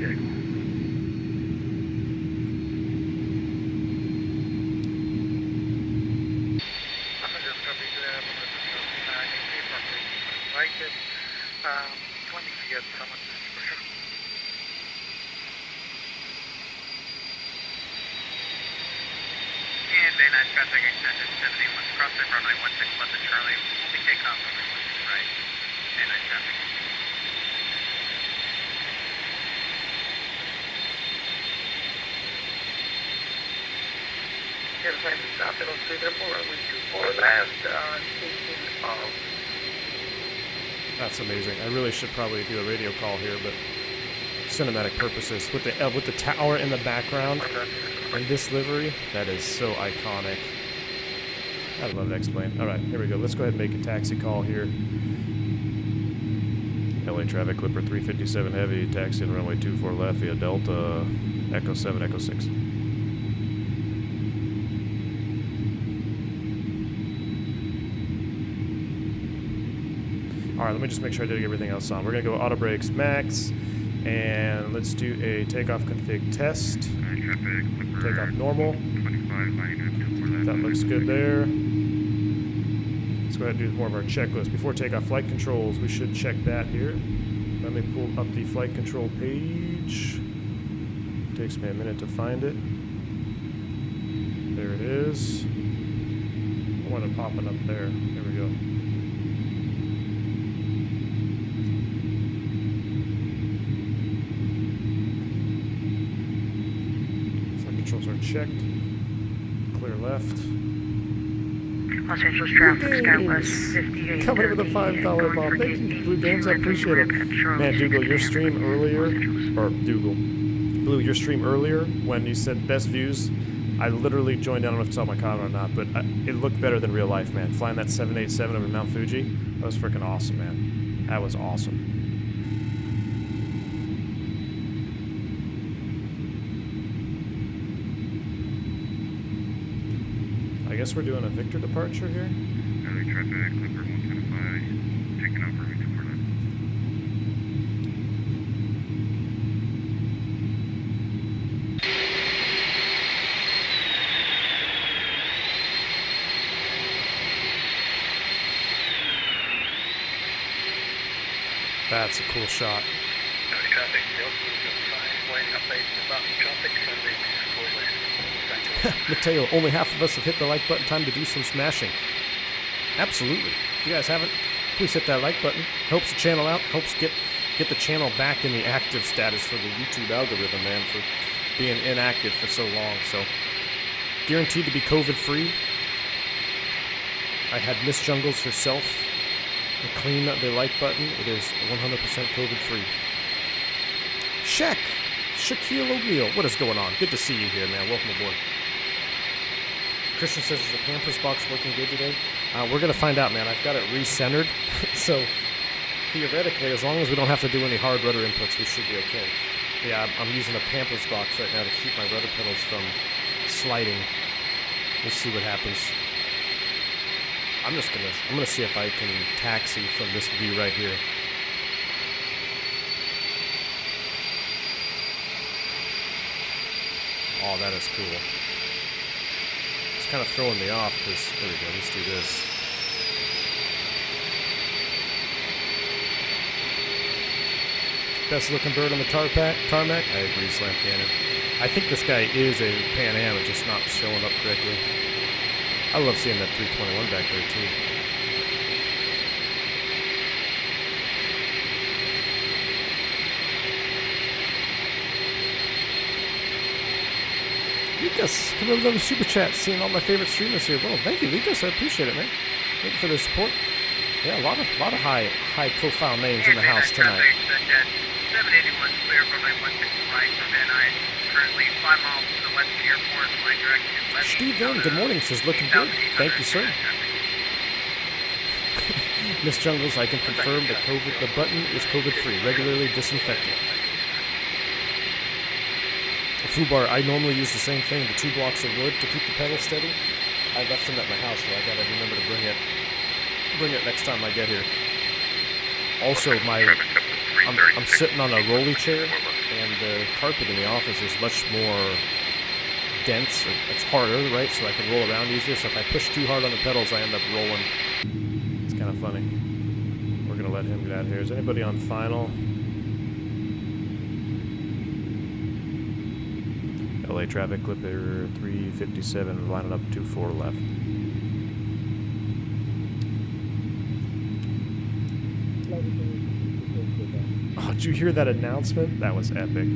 Day 9 traffic extended 71, crossing runway 16 left at Charlie, only takeoff runway 16 right. Day 9 traffic. Get a time to stop it on 334, runway 24 left, station off. That's amazing. I really should probably do a radio call here, but cinematic purposes. With the tower in the background. And this livery, that is so iconic. I'd love to explain. All right, here we go. Let's go ahead and make a taxi call here. LA traffic, Clipper 357 heavy, taxi in runway 24 left via Delta, Echo 7, Echo 6. All right, let me just make sure I did everything else on. We're gonna go auto brakes max, and let's do a takeoff config test. Takeoff normal. That looks good there. Let's go ahead and do more of our checklist. Before takeoff, flight controls, we should check that here. Let me pull up the flight control page. Takes me a minute to find it. There it is. I want it popping up there. There we go. Flight controls are checked. Clear left. Los Angeles traffic, Skywest 58. Coming in with a $5 bomb. Thank you, Blue Games. I appreciate it. Man, Dougal, your stream earlier, or Dougal, Blue, your stream earlier when you said best views, I literally joined in. I don't know if it's on my comment or not, but it looked better than real life, man. Flying that 787 over Mount Fuji, that was freaking awesome, man. That was awesome. I guess we're doing a Victor departure here. LA traffic, Clipper 125, taking off runway 24 left. That's a cool shot. LA traffic, Delta 175, landing update about traffic, Sunday, fully landed. Mateo, only half of us have hit the like button. Time to do some smashing. Absolutely. If you guys haven't, please hit that like button. Helps the channel out. Helps get the channel back in the active status for the YouTube algorithm, man, for being inactive for so long. So, guaranteed to be COVID-free. I had Miss Jungles herself clean the like button. It is 100% COVID-free. Shaquille O'Neal, what is going on? Good to see you here, man. Welcome aboard. Christian says, is the Pampers box working good today? We're going to find out, man. I've got it recentered. So, theoretically, as long as we don't have to do any hard rudder inputs, we should be okay. Yeah, I'm using a Pampers box right now to keep my rudder pedals from sliding. We'll see what happens. I'm gonna see if I can taxi from this view right here. Oh, that is cool. It's kind of throwing me off because, there we go, let's do this. Best looking bird on the tarmac? I agree, Slam Cannon. I think this guy is a Pan Am, it's just not showing up correctly. I love seeing that 321 back there, too. Lucas, come over to the super chat, seeing all my favorite streamers here. Well, thank you, Lucas. I appreciate it, man. Thank you for the support. Yeah, a lot of high profile names in the house tonight. 781 clear from my 165 from Van Nuys. Currently 5 miles to the west of the airport. My direction is west. Steve Van, good morning. Says looking good. Thank you, sir. Miss Jungles, I can confirm that the button is COVID-free, regularly disinfected. Fubar, I normally use the same thing, the 2 blocks of wood to keep the pedal steady. I left them at my house, so I gotta remember to bring it next time I get here. Also, I'm sitting on a rolly chair, and the carpet in the office is much more dense. It's harder, right? So I can roll around easier. So if I push too hard on the pedals, I end up rolling. It's kind of funny. We're gonna let him get out of here. Is anybody on final? LA traffic, Clipper 357, lining up 24 left. Oh, did you hear that announcement? That was epic.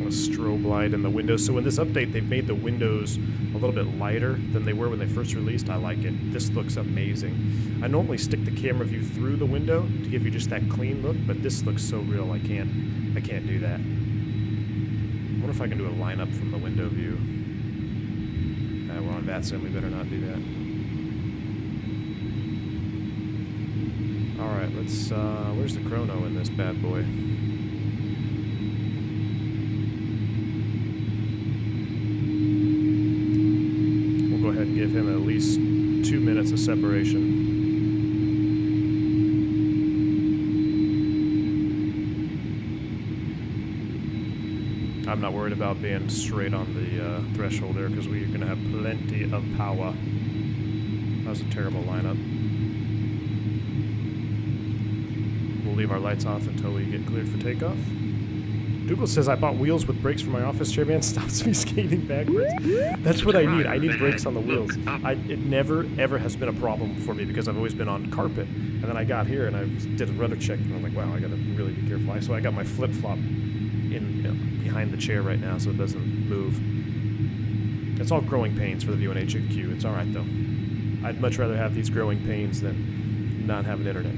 a strobe light in the windows. So in this update, they've made the windows a little bit lighter than they were when they first released. I like it. This looks amazing. I normally stick the camera view through the window to give you just that clean look, but this looks so real. I can't do that. I wonder if I can do a lineup from the window view. We're on VATSIM. We better not do that. All right, let's. Where's the chrono in this bad boy? We'll go ahead and give him at least 2 minutes of separation. I'm not worried about being straight on the threshold there because we're going to have plenty of power. That was a terrible lineup. We'll leave our lights off until we get cleared for takeoff. Dougal says, I bought wheels with brakes for my office chair, man. Stops me skating backwards. That's what I need. I need brakes on the wheels. It never, ever has been a problem for me because I've always been on carpet. And then I got here and I did a rudder check and I'm like, wow, I got to really be careful. So I got my flip-flop behind the chair right now so it doesn't move. It's all growing pains for the view in HQ. It's alright though. I'd much rather have these growing pains than not have an internet.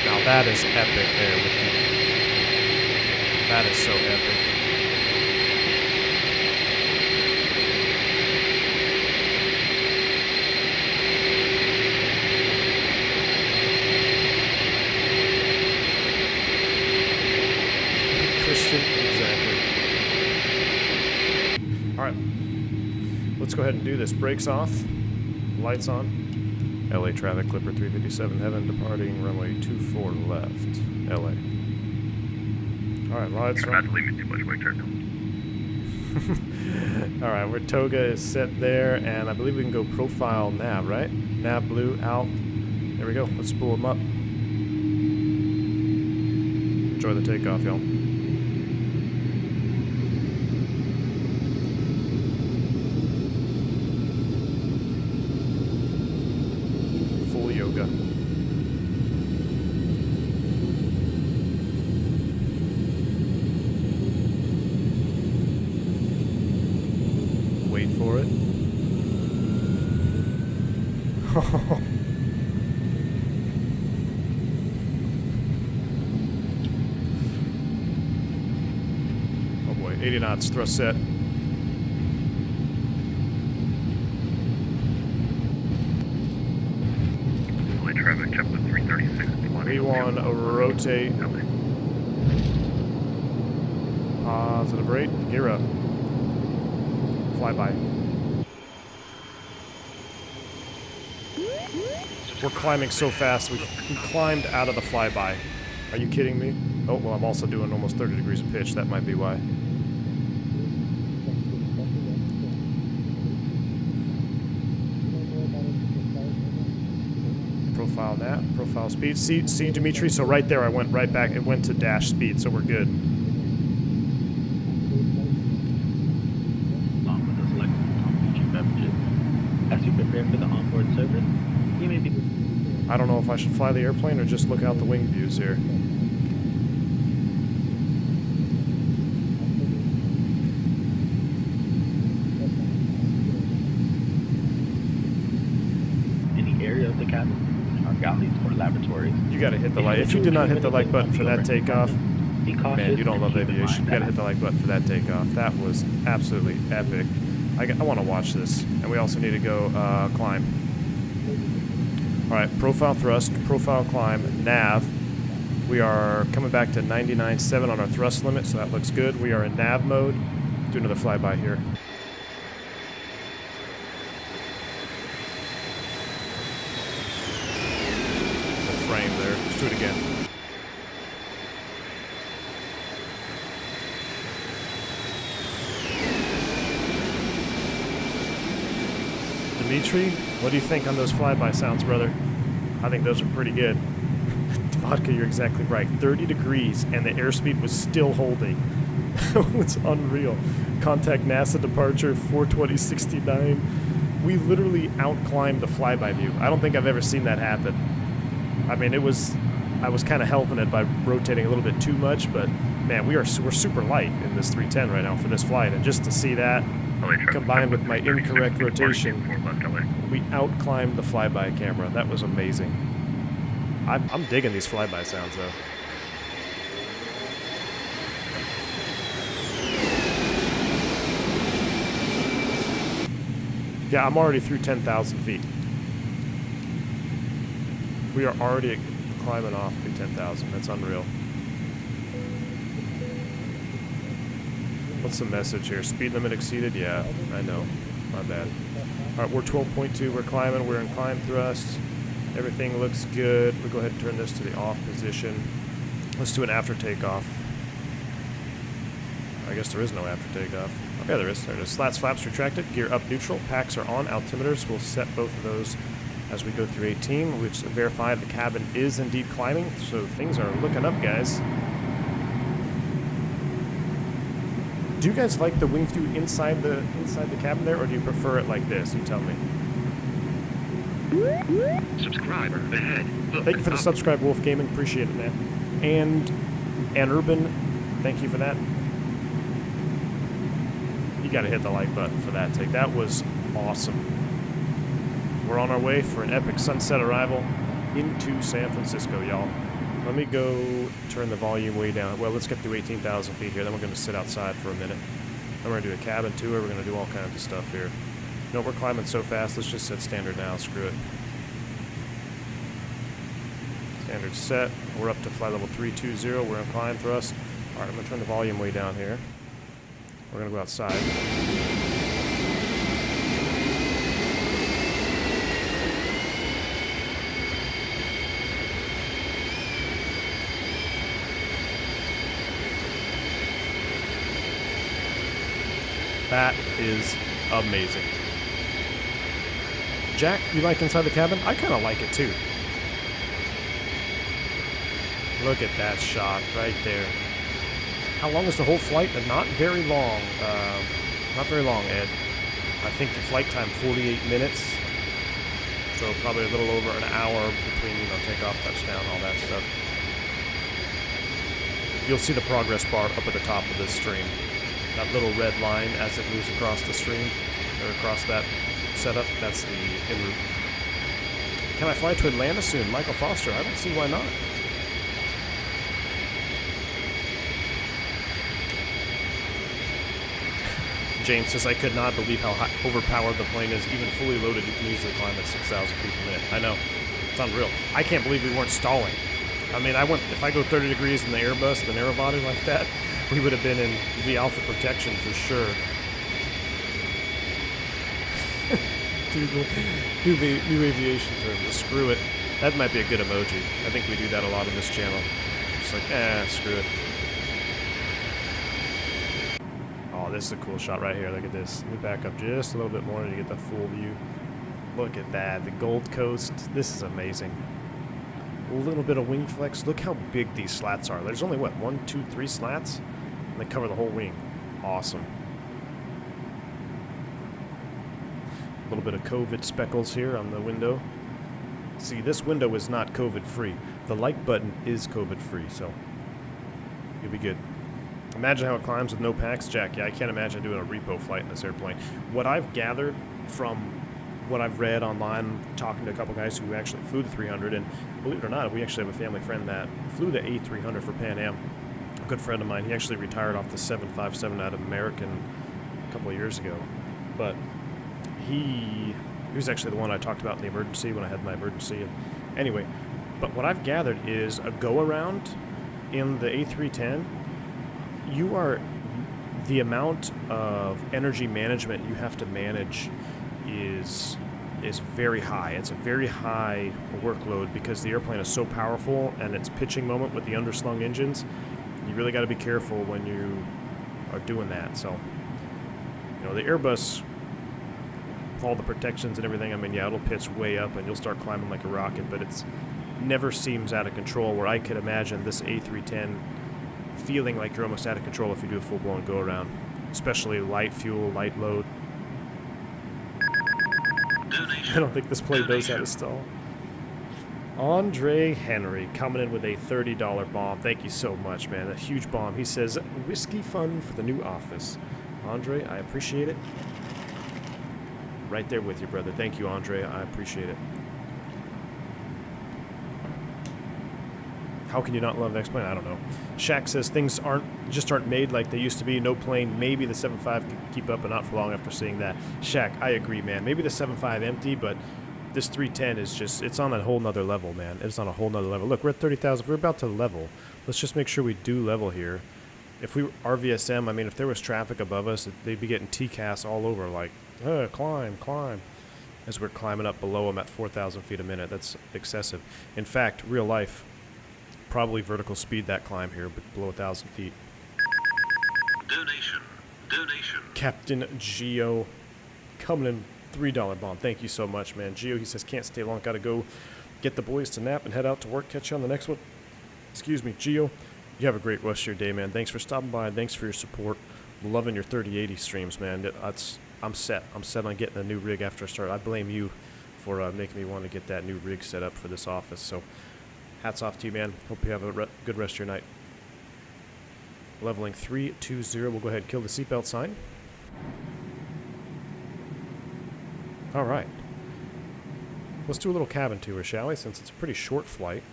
Now that is epic there with you. That is so epic. Exactly. Alright. Let's go ahead and do this. Brakes off. Lights on. LA traffic, Clipper 357 heaven, departing runway 24 left. LA. Alright, lights on. Not to leave me too much weight, turn. Alright, where Toga is set there, and I believe we can go profile nav, right? Nav blue out. There we go. Let's spool them up. Enjoy the takeoff, y'all. Yoga. Wait for it. Oh boy, 80 knots, thrust set. Traffic, check with 336. We want to rotate. Positive rate. Gear up. Fly by. We're climbing so fast. We climbed out of the flyby. Are you kidding me? Oh, well, I'm also doing almost 30 degrees of pitch. That might be why. Profile that, profile speed. See, Dimitri, so right there I went right back, it went to dash speed, so we're good. Along with the select feature beverages. As you prepare for the onboard service, you may be... I don't know if I should fly the airplane or just look out the wing views here. Any area of the cabin, our galleys or laboratories. You gotta hit the like. If you did not hit the like button for that takeoff, man, you don't love aviation. You gotta hit the like button for that takeoff. That was absolutely epic. I want to watch this, and we also need to go climb. All right, profile thrust, profile climb, nav. We are coming back to 99.7 on our thrust limit, so that looks good. We are in nav mode. Do another flyby here. Frame there. Let's do it again. Dimitri, what do you think on those flyby sounds, brother? I think those are pretty good. Vodka, you're exactly right. 30 degrees and the airspeed was still holding. That was unreal. Contact NASA departure 42069. We literally outclimbed the flyby view. I don't think I've ever seen that happen. I mean, I was kind of helping it by rotating a little bit too much, but man, we're super light in this 310 right now for this flight, and just to see that combined with my incorrect rotation, we outclimbed the flyby camera. That was amazing. I'm digging these flyby sounds though. Yeah, I'm already through 10,000 feet. We are already climbing off through 10,000. That's unreal. What's the message here? Speed limit exceeded? Yeah, I know. My bad. All right, we're 12.2. We're climbing. We're in climb thrust. Everything looks good. We'll go ahead and turn this to the off position. Let's do an after takeoff. I guess there is no after takeoff. Okay, there is. There it is. Slats, flaps retracted. Gear up neutral. Packs are on. Altimeters. We'll set both of those as we go through 18, which verify the cabin is indeed climbing. So things are looking up, guys. Do you guys like the wing view inside the cabin there, or do you prefer it like this? You tell me. Subscriber ahead. Thank you for the subscribe, Wolf Gaming. Appreciate it, man. And Urban, thank you for that. You gotta hit the like button for that take. That was awesome. We're on our way for an epic sunset arrival into San Francisco, y'all. Let me go turn the volume way down. Well, let's get through 18,000 feet here. Then we're going to sit outside for a minute. Then we're going to do a cabin tour. We're going to do all kinds of stuff here. No, we're climbing so fast. Let's just set standard now. Screw it. Standard set. We're up to flight level 320. We're in climb thrust. All right, I'm going to turn the volume way down here. We're going to go outside. That is amazing. Jack, you like inside the cabin? I kind of like it too. Look at that shot right there. How long is the whole flight? Not very long. Not very long, Ed. I think the flight time 48 minutes. So probably a little over an hour between, takeoff, touchdown, all that stuff. You'll see the progress bar up at the top of this stream. That little red line as it moves across the stream, or across that setup, that's the en route. Can I fly to Atlanta soon? Michael Foster, I don't see why not. James says, I could not believe how overpowered the plane is. Even fully loaded, you can easily climb at 6,000 feet per minute. I know. It's unreal. I can't believe we weren't stalling. I mean, if I go 30 degrees in the Airbus, the narrow body like that, we would have been in V alpha protection for sure. New aviation term. Screw it. That might be a good emoji. I think we do that a lot on this channel. Just like, screw it. Oh, this is a cool shot right here. Look at this. Let me back up just a little bit more to get the full view. Look at that. The Gold Coast. This is amazing. A little bit of wing flex. Look how big these slats are. There's only, what, 1, 2, 3 slats? And they cover the whole wing. Awesome. A little bit of COVID speckles here on the window. See, this window is not COVID-free. The like button is COVID-free, so you'll be good. Imagine how it climbs with no packs, Jack. Yeah, I can't imagine doing a repo flight in this airplane. What I've gathered from what I've read online, talking to a couple guys who actually flew the 300, and believe it or not, we actually have a family friend that flew the A300 for Pan Am. A good friend of mine. He actually retired off the 757 out of American a couple of years ago. But he was actually the one I talked about in the emergency when I had my emergency. Anyway, but what I've gathered is a go-around in the A310, the amount of energy management you have to manage is very high. It's a very high workload because the airplane is so powerful, and its pitching moment with the underslung engines, you really got to be careful when you are doing that. So, the Airbus, with all the protections and everything, I mean, yeah, it'll pitch way up and you'll start climbing like a rocket, but it's never seems out of control, where I could imagine this A310 feeling like you're almost out of control if you do a full-blown go-around, especially light fuel, light load. I don't think this plane knows how to stall. Andre Henry coming in with a $30 bomb. Thank you so much, man. A huge bomb. He says, whiskey fun for the new office. Andre, I appreciate it. Right there with you, brother. Thank you, Andre. I appreciate it. How can you not love X-Plane? I don't know. Shaq says things just aren't made like they used to be. No plane. Maybe the 7.5 can keep up, but not for long after seeing that. Shaq, I agree, man. Maybe the 7.5 empty, but this 310 is just, it's on a whole nother level, man. It's on a whole nother level. Look, we're at 30,000. We're about to level. Let's just make sure we do level here. If we were RVSM, I mean, if there was traffic above us, they'd be getting TCAS all over, like, climb, climb. As we're climbing up below them at 4,000 feet a minute. That's excessive. In fact, real life, probably vertical speed that climb here, but below 1,000 feet. Donation. Captain Geo coming in, $3 bomb. Thank you so much, man. Geo, he says, can't stay long. Got to go get the boys to nap and head out to work. Catch you on the next one. Excuse me, Geo. You have a great rest of your day, man. Thanks for stopping by. Thanks for your support. Loving your 3080 streams, man. I'm set. I'm set on getting a new rig after I start. I blame you for making me want to get that new rig set up for this office. So hats off to you, man. Hope you have a good rest of your night. Leveling 320. We'll go ahead and kill the seatbelt sign. All right. Let's do a little cabin tour, shall we? Since it's a pretty short flight.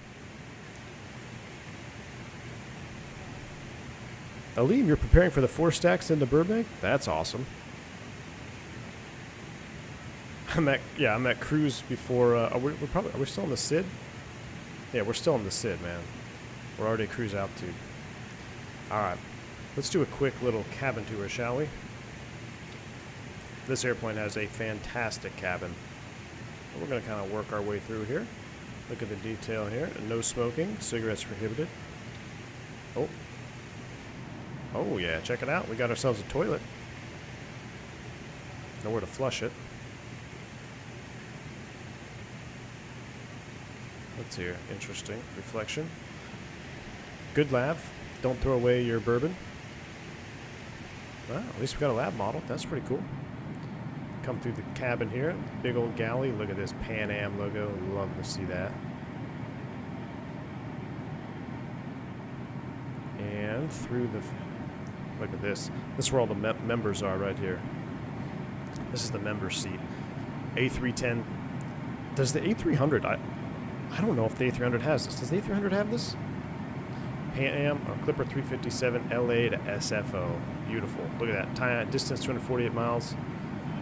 Aleem, you're preparing for the 4 stacks into Burbank? That's awesome. I'm at cruise before. Are we still on the SID? Yeah, we're still on the SID, man. We're already at cruise altitude. All right, let's do a quick little cabin tour, shall we? This airplane has a fantastic cabin. We're going to kind of work our way through here. Look at the detail here. No smoking. Cigarettes prohibited. Oh yeah, check it out. We got ourselves a toilet. Nowhere to flush it. What's here? Interesting. Reflection. Good lav. Don't throw away your bourbon. Well, at least we got a lab model. That's pretty cool. Come through the cabin here. Big old galley. Look at this Pan Am logo. Love to see that. And through the... Look at this. This is where all the members are right here. This is the member seat. A310. Does the A300... I don't know if the A300 has this. Does the A300 have this? Pan Am or Clipper 357 LA to SFO. Beautiful. Look at that. Time, distance 248 miles.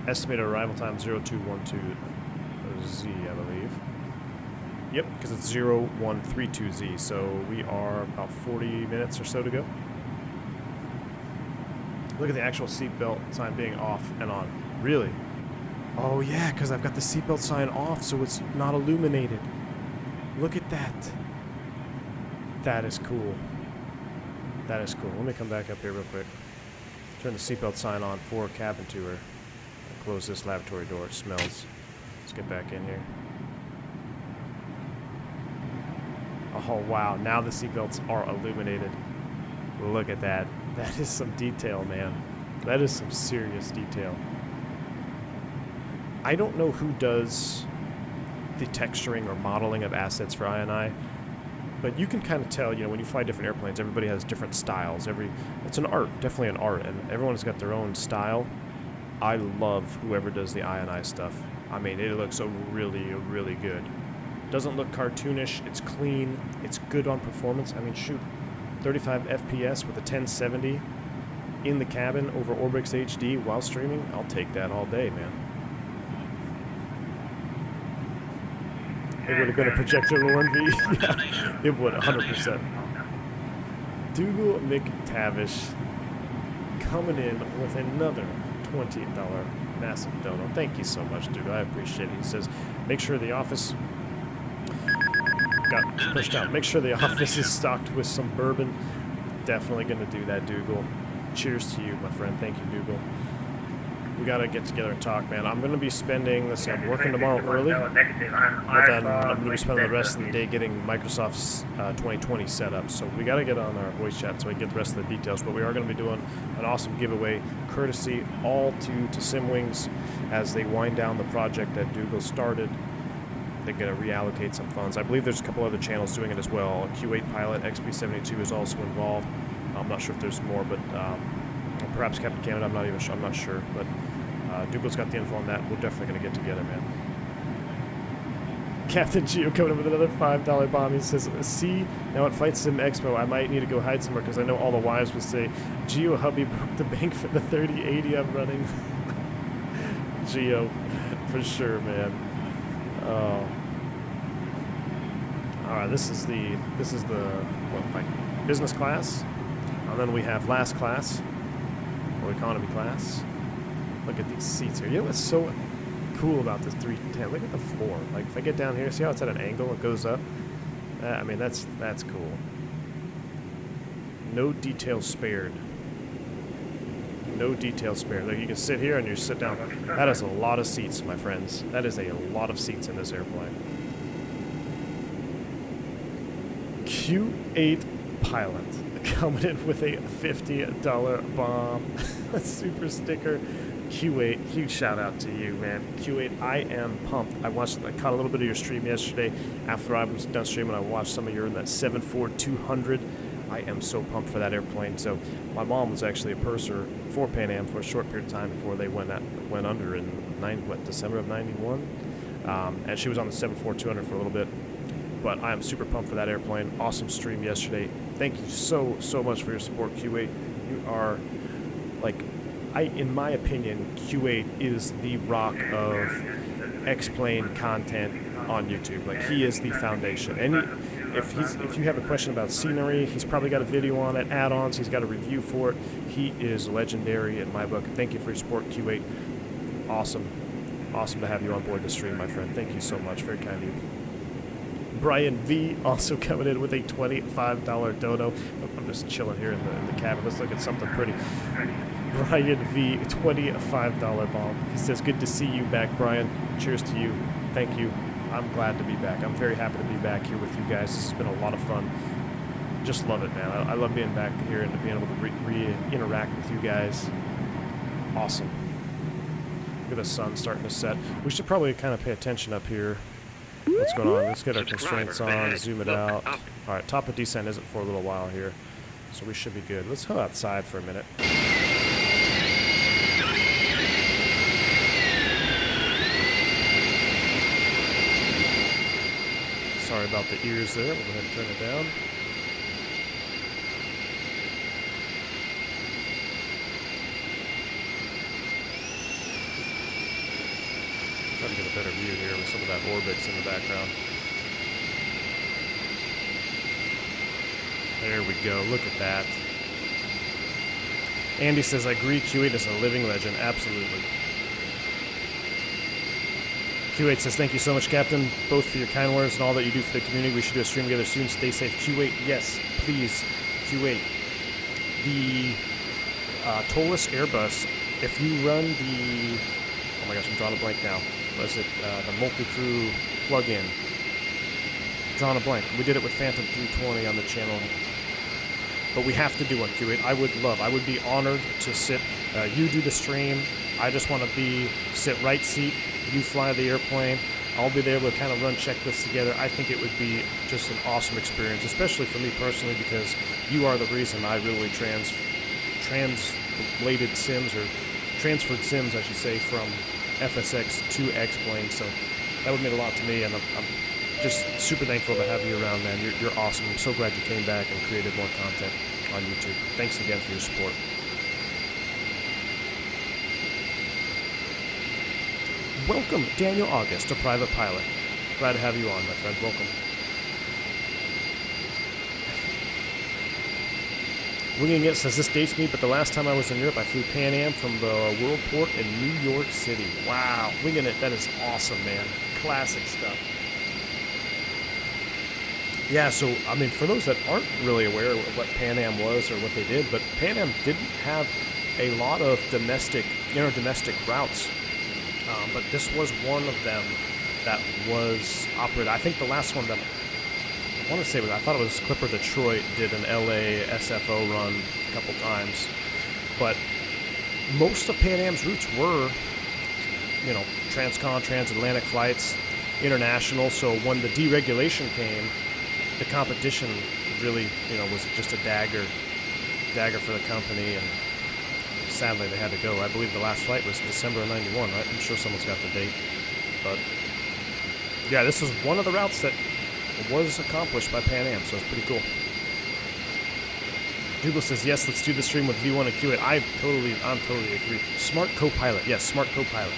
Estimated arrival time 0212Z, I believe. Yep, because it's 0132Z. So we are about 40 minutes or so to go. Look at the actual seatbelt sign being off and on. Really? Oh yeah, because I've got the seatbelt sign off, so it's not illuminated. Look at that. That is cool. That is cool. Let me come back up here real quick. Turn the seatbelt sign on for cabin tour. Close this lavatory door. It smells. Let's get back in here. Oh wow, now the seatbelts are illuminated. Look at that. That is some detail, man. That is some serious detail. I don't know who does the texturing or modeling of assets for I&I, but you can kind of tell, when you fly different airplanes, everybody has different styles. It's an art, definitely an art, and everyone's got their own style. I love whoever does the I&I stuff. I mean, it looks really, really good. Doesn't look cartoonish. It's clean. It's good on performance. I mean, shoot, 35 FPS with a 1070 in the cabin over Orbix HD while streaming. I'll take that all day, man. It would have been a projector Lauren V. Yeah, it would, 100%. Dougal McTavish coming in with another $20 massive dono. Thank you so much, dude. I appreciate it. He says, make sure the office got pushed out. Make sure the office is stocked with some bourbon. Definitely going to do that, Dougal. Cheers to you, my friend. Thank you, Dougal. We gotta get together and talk, man. I'm gonna be spending, let's see, I'm working tomorrow early, but then I'm gonna be spending the rest of the day getting Microsoft's 2020 set up. So we gotta get on our voice chat so we can get the rest of the details. But we are gonna be doing an awesome giveaway, courtesy all to Simwings as they wind down the project that Dougal started. They're gonna reallocate some funds. I believe there's a couple other channels doing it as well. Q8 Pilot, XP72 is also involved. I'm not sure if there's more, but perhaps Captain Canada. I'm not even sure. I'm not sure, but Dougal's got the info on that. We're definitely gonna get together, man. Captain Geo coming up with another $5 bomb. He says, "See, now at Flight Sim Expo, I might need to go hide somewhere because I know all the wives would say, Geo hubby broke the bank for the 3080 I'm running." Geo, for sure, man. Oh. All right, this is the what, like business class, and then we have last class or economy class. Look at these seats here. You know what's so cool about this 310? Look at the floor. Like if I get down here, see how it's at an angle? It goes up. I mean that's cool. No detail spared. No detail spared. Like you can sit here and you sit down. That is a lot of seats, my friends. That is a lot of seats in this airplane. Q8 Pilot coming in with a $50 bomb. A super sticker. Q8, huge shout out to you, man. Q8, I am pumped. I caught a little bit of your stream yesterday. After I was done streaming, I watched some of your in that 74200. I am so pumped for that airplane. So my mom was actually a purser for Pan Am for a short period of time before they went under in December of '91, and she was on the 74200 for a little bit. But I am super pumped for that airplane. Awesome stream yesterday. Thank you so much for your support, Q8. You are like, in my opinion, Q8 is the rock of X-Plane content on YouTube. Like he is the foundation. And if you have a question about scenery, he's probably got a video on it, add-ons, he's got a review for it. He is legendary in my book. Thank you for your support, Q8. Awesome to have you on board the stream, my friend. Thank you so much. Very kind of you. Brian V also coming in with a $25 dono. I'm just chilling here in the cabin. Let's look at something pretty. Brian V, $25 bomb. He says, "Good to see you back, Brian. Cheers to you. Thank you. I'm glad to be back. I'm very happy to be back here with you guys. This has been a lot of fun. Just love it, man. I love being back here and being able to re-interact with you guys. Awesome." Look at the sun starting to set. We should probably kind of pay attention up here. What's going on? Let's get our constraints on, zoom it out. All right, top of descent isn't for a little while here, so we should be good. Let's go outside for a minute. Sorry about the ears there. We'll go ahead and turn it down. Try to get a better view here with some of that orbits in the background. There we go. Look at that. Andy says, "I agree. Q8 is a living legend." Absolutely. Q8 says, "Thank you so much, Captain, both for your kind words and all that you do for the community. We should do a stream together soon. Stay safe." Q8, yes, please. Q8. The Tolless Airbus, if you run the... Oh my gosh, I'm drawing a blank now. What is it? The multi-crew plug-in. Drawing a blank. We did it with Phantom 320 on the channel. But we have to do one, Q8. I would be honored to sit. You do the stream. I just want to sit right seat. You fly the airplane. I'll be there. We'll kind of run checklists together. I think it would be just an awesome experience, especially for me personally, because you are the reason I really translated sims, or transferred sims, I should say, from FSX to X-Plane. So that would mean a lot to me, and I'm just super thankful to have you around, man. You're awesome. I'm so glad you came back and created more content on YouTube. Thanks again for your support. Welcome, Daniel August, a private pilot. Glad to have you on, my friend. Welcome. Winging It says, "This dates me, but the last time I was in Europe, I flew Pan Am from the World Port in New York City." Wow. Winging It, that is awesome, man. Classic stuff. Yeah, so, I mean, for those that aren't really aware of what Pan Am was or what they did, but Pan Am didn't have a lot of domestic routes, but this was one of them that was operated. I think the last one that I want to say was, I thought it was Clipper Detroit did an LA SFO run a couple times, but most of Pan Am's routes were, transcon, transatlantic flights, international. So when the deregulation came, the competition really, was just a dagger for the company, and sadly they had to go. I believe the last flight was December of '91, right? I'm sure someone's got the date, but yeah, this is one of the routes that was accomplished by Pan Am, so it's pretty cool. Dougal says, yes, let's do the stream with V1 and Q8. I'm totally agree. Smart Copilot. Yes, Smart Copilot.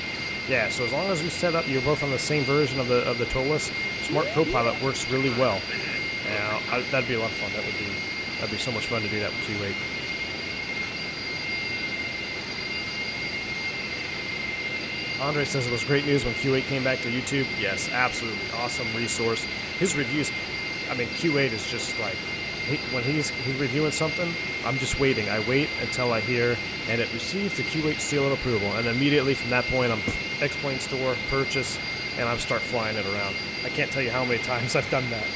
Yeah, so as long as you set up, you're both on the same version of the TOLAS, Smart Copilot works really well. And that'd be a lot of fun. That'd be so much fun to do that with Q8. Andre says it was great news when Q8 came back to YouTube. Yes, absolutely. Awesome resource. His reviews, Q8 is just like, when he's reviewing something, I'm just waiting. I wait until I hear, and it receives the Q8 seal of approval. And immediately from that point, I'm X-Plane Store, purchase, and I start flying it around. I can't tell you how many times I've done that.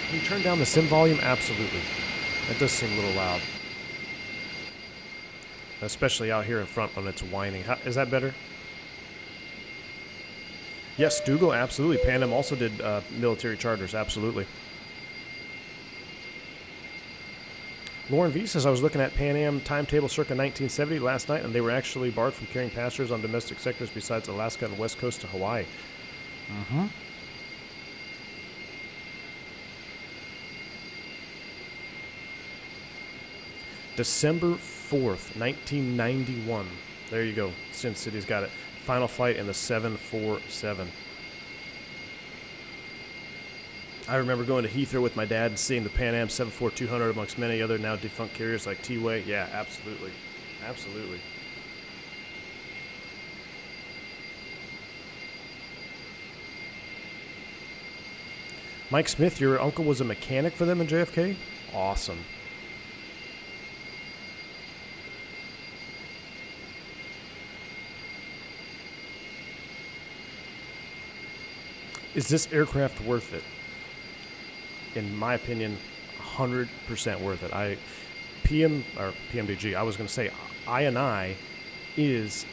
Can you turn down the sim volume? Absolutely. That does seem a little loud. Especially out here in front when it's whining. Is that better? Yes, Dougal, absolutely. Pan Am also did military charters, absolutely. Lauren V says, I was looking at Pan Am timetable circa 1970 last night, and they were actually barred from carrying passengers on domestic sectors besides Alaska and West Coast to Hawaii. Mm-hmm. December 4th, 1991. There you go. Sin City's got it. Final flight in the 747. I remember going to Heathrow with my dad and seeing the Pan Am 74200 amongst many other now defunct carriers like T-Way. Yeah, absolutely. Absolutely. Mike Smith, your uncle was a mechanic for them in JFK? Awesome. Is this aircraft worth it? In my opinion, 100% worth it. PMDG, I was going to say, I is,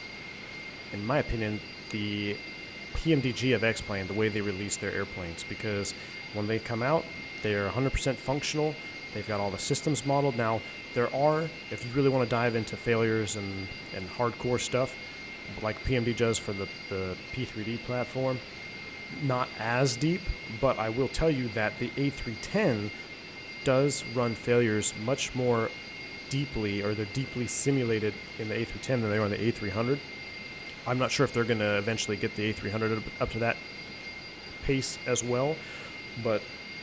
in my opinion, the PMDG of X-Plane, the way they release their airplanes, because when they come out, they're 100% functional. They've got all the systems modeled. Now, there are, if you really want to dive into failures and hardcore stuff, like PMD does for the P3D platform, not as deep, but I will tell you that the A310 does run failures much more deeply, or they're deeply simulated in the A310 than they are on the A300. I'm not sure if they're going to eventually get the A300 up to that pace as well, but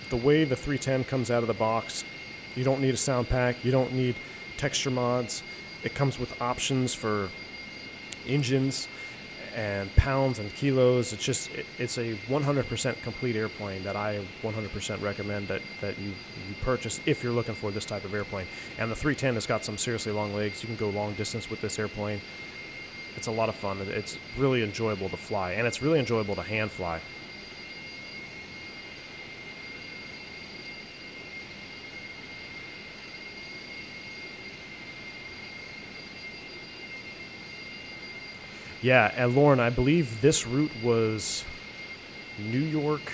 the way the 310 comes out of the box, you don't need a sound pack, you don't need texture mods. It comes with options for engines and pounds and kilos. It's a 100% complete airplane that I 100% recommend that you purchase if you're looking for this type of airplane. And the 310 has got some seriously long legs. You can go long distance with this airplane. It's a lot of fun. It's really enjoyable to fly, and it's really enjoyable to hand fly. Yeah, and Lauren, I believe this route was New York,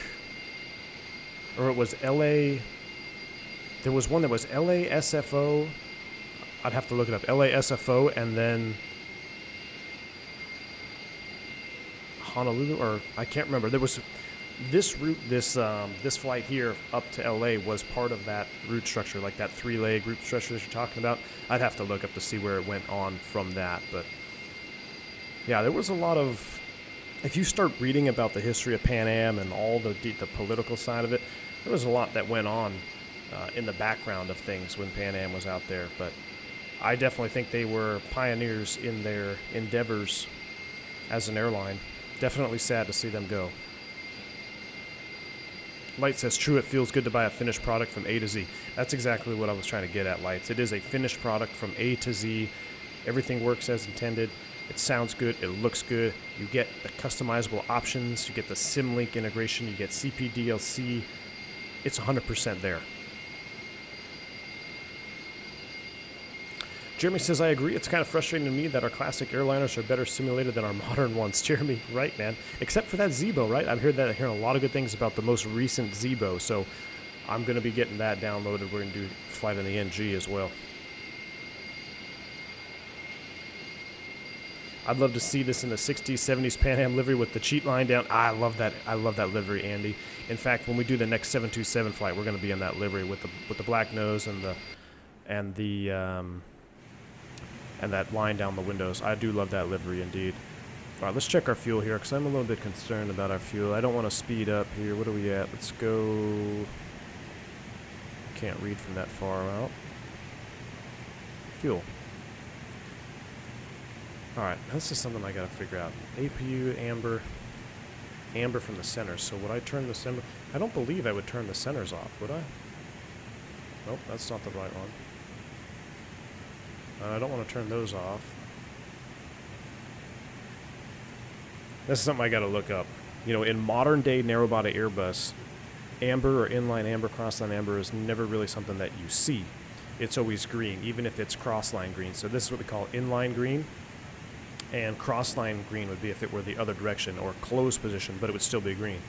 or it was LA. There was one that was LA SFO. I'd have to look it up. LA SFO, and then Honolulu, or I can't remember. There was this route, this flight here up to LA was part of that route structure, like that 3-leg route structure that you're talking about. I'd have to look up to see where it went on from that, but yeah, there was a lot of, if you start reading about the history of Pan Am and all the political side of it, there was a lot that went on in the background of things when Pan Am was out there. But I definitely think they were pioneers in their endeavors as an airline. Definitely sad to see them go. Light says, true, it feels good to buy a finished product from A to Z. That's exactly what I was trying to get at, Lights. It is a finished product from A to Z. Everything works as intended. It sounds good. It looks good. You get the customizable options. You get the SimLink integration. You get CPDLC. It's 100% there. Jeremy says, I agree. It's kind of frustrating to me that our classic airliners are better simulated than our modern ones. Jeremy, right, man. Except for that Zebo, right? I've heard that. I'm hearing a lot of good things about the most recent Zebo, so I'm going to be getting that downloaded. We're going to do flight in the NG as well. I'd love to see this in the 60s, 70s Pan Am livery with the cheat line down. I love that. I love that livery, Andy. In fact, when we do the next 727 flight, we're going to be in that livery with the black nose and that line down the windows. I do love that livery indeed. All right, let's check our fuel here because I'm a little bit concerned about our fuel. I don't want to speed up here. What are we at? Let's go. Can't read from that far out. Fuel. All right, this is something I got to figure out. APU, amber from the center. So would I turn the center? I don't believe I would turn the centers off, would I? Nope, that's not the right one. I don't want to turn those off. This is something I got to look up. You know, in modern day narrow-body Airbus, amber or inline amber, crossline amber is never really something that you see. It's always green, even if it's crossline green. So this is what we call inline green. And crossline green would be if it were the other direction or closed position, but it would still be green.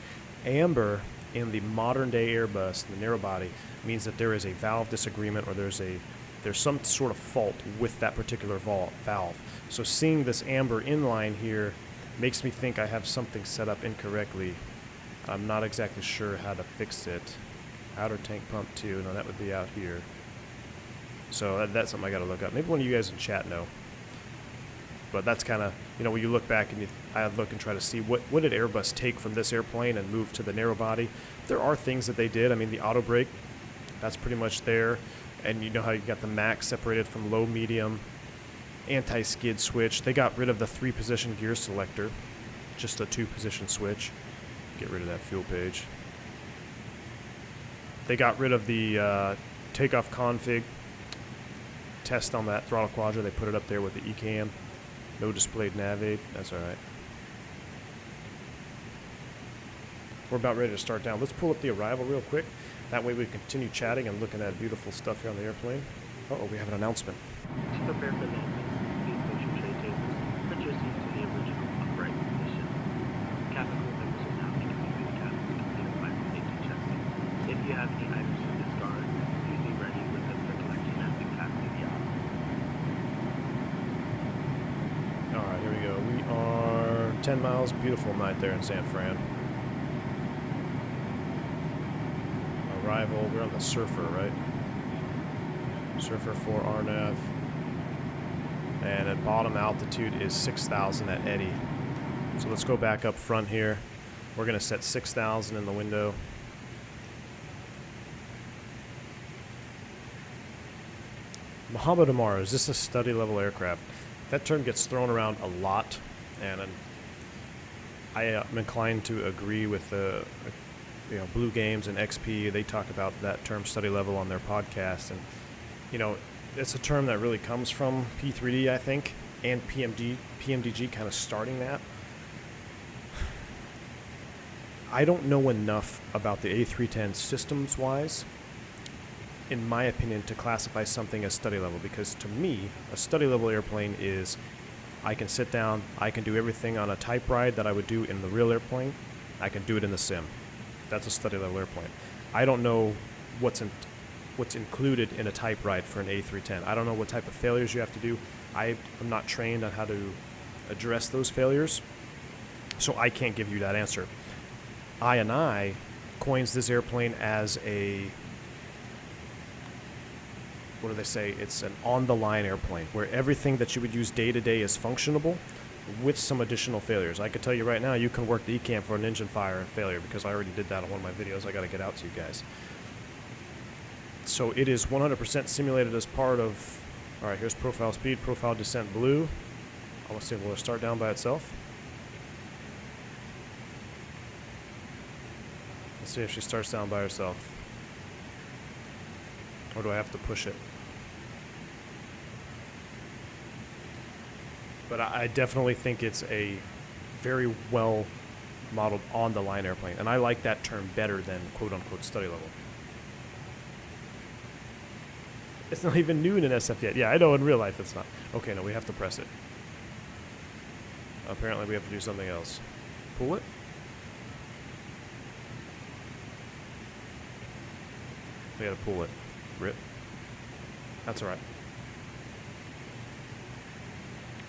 Amber in the modern day Airbus, the narrow body, means that there is a valve disagreement or there's some sort of fault with that particular valve. So seeing this amber inline here makes me think I have something set up incorrectly. I'm not exactly sure how to fix it. Outer tank pump 2, no, that would be out here. So that's something I got to look up. Maybe one of you guys in chat know. But that's kind of, you know, when you look back and I look and try to see what did Airbus take from this airplane and move to the narrow body. There are things that they did. I mean, the auto brake, that's pretty much there. And you know how you got the max separated from low, medium, anti-skid switch. They got rid of the 3-position gear selector, just a 2-position switch. Get rid of that fuel page. They got rid of the takeoff config test on that throttle quadra. They put it up there with the ECAM. No displayed nav aid. That's all right. We're about ready to start down. Let's pull up the arrival real quick. That way we continue chatting and looking at beautiful stuff here on the airplane. Uh-oh, we have an announcement. To prepare for landing, please push your tray tables. Put your seats to the original upright position. Cabin crew members will now be coming the cabin to complete a final safety check. If you have any items to discard, please be ready with them for collection as we pass through the aisle. All right, here we go. We are 10 miles. Beautiful night there in San Fran. Arrival. We're on the Surfer, right? Surfer 4 RNAV. And at bottom altitude is 6,000 at Eddy. So let's go back up front here. We're going to set 6,000 in the window. Muhammad Amar, is this a study level aircraft? That term gets thrown around a lot, and I am inclined to agree with the Blue Games and XP. They talk about that term study level on their podcast, and it's a term that really comes from P3D, I think, and PMDG kind of starting that. I don't know enough about the A310 systems-wise, in my opinion, to classify something as study level, because to me, a study level airplane is I can sit down, I can do everything on a type ride that I would do in the real airplane, I can do it in the sim. That's a study level airplane. I don't know what's included in a type ride for an A310. I don't know what type of failures you have to do. I am not trained on how to address those failures, so I can't give you that answer. I coins this airplane as a, what do they say? It's an on-the-line airplane where everything that you would use day-to-day is functionable with some additional failures. I could tell you right now, you can work the ECAM for an engine fire failure because I already did that on one of my videos. I got to get out to you guys. So it is 100% simulated as part of, all right, here's profile speed, profile descent blue. I want to see if we'll start down by itself. Let's see if she starts down by herself. Or do I have to push it? But I definitely think it's a very well modeled on the line airplane. And I like that term better than quote unquote study level. It's not even new in an SF yet. Yeah, I know in real life it's not. Okay, no, we have to press it. Apparently we have to do something else. Pull it. We gotta pull it. Rip. That's alright.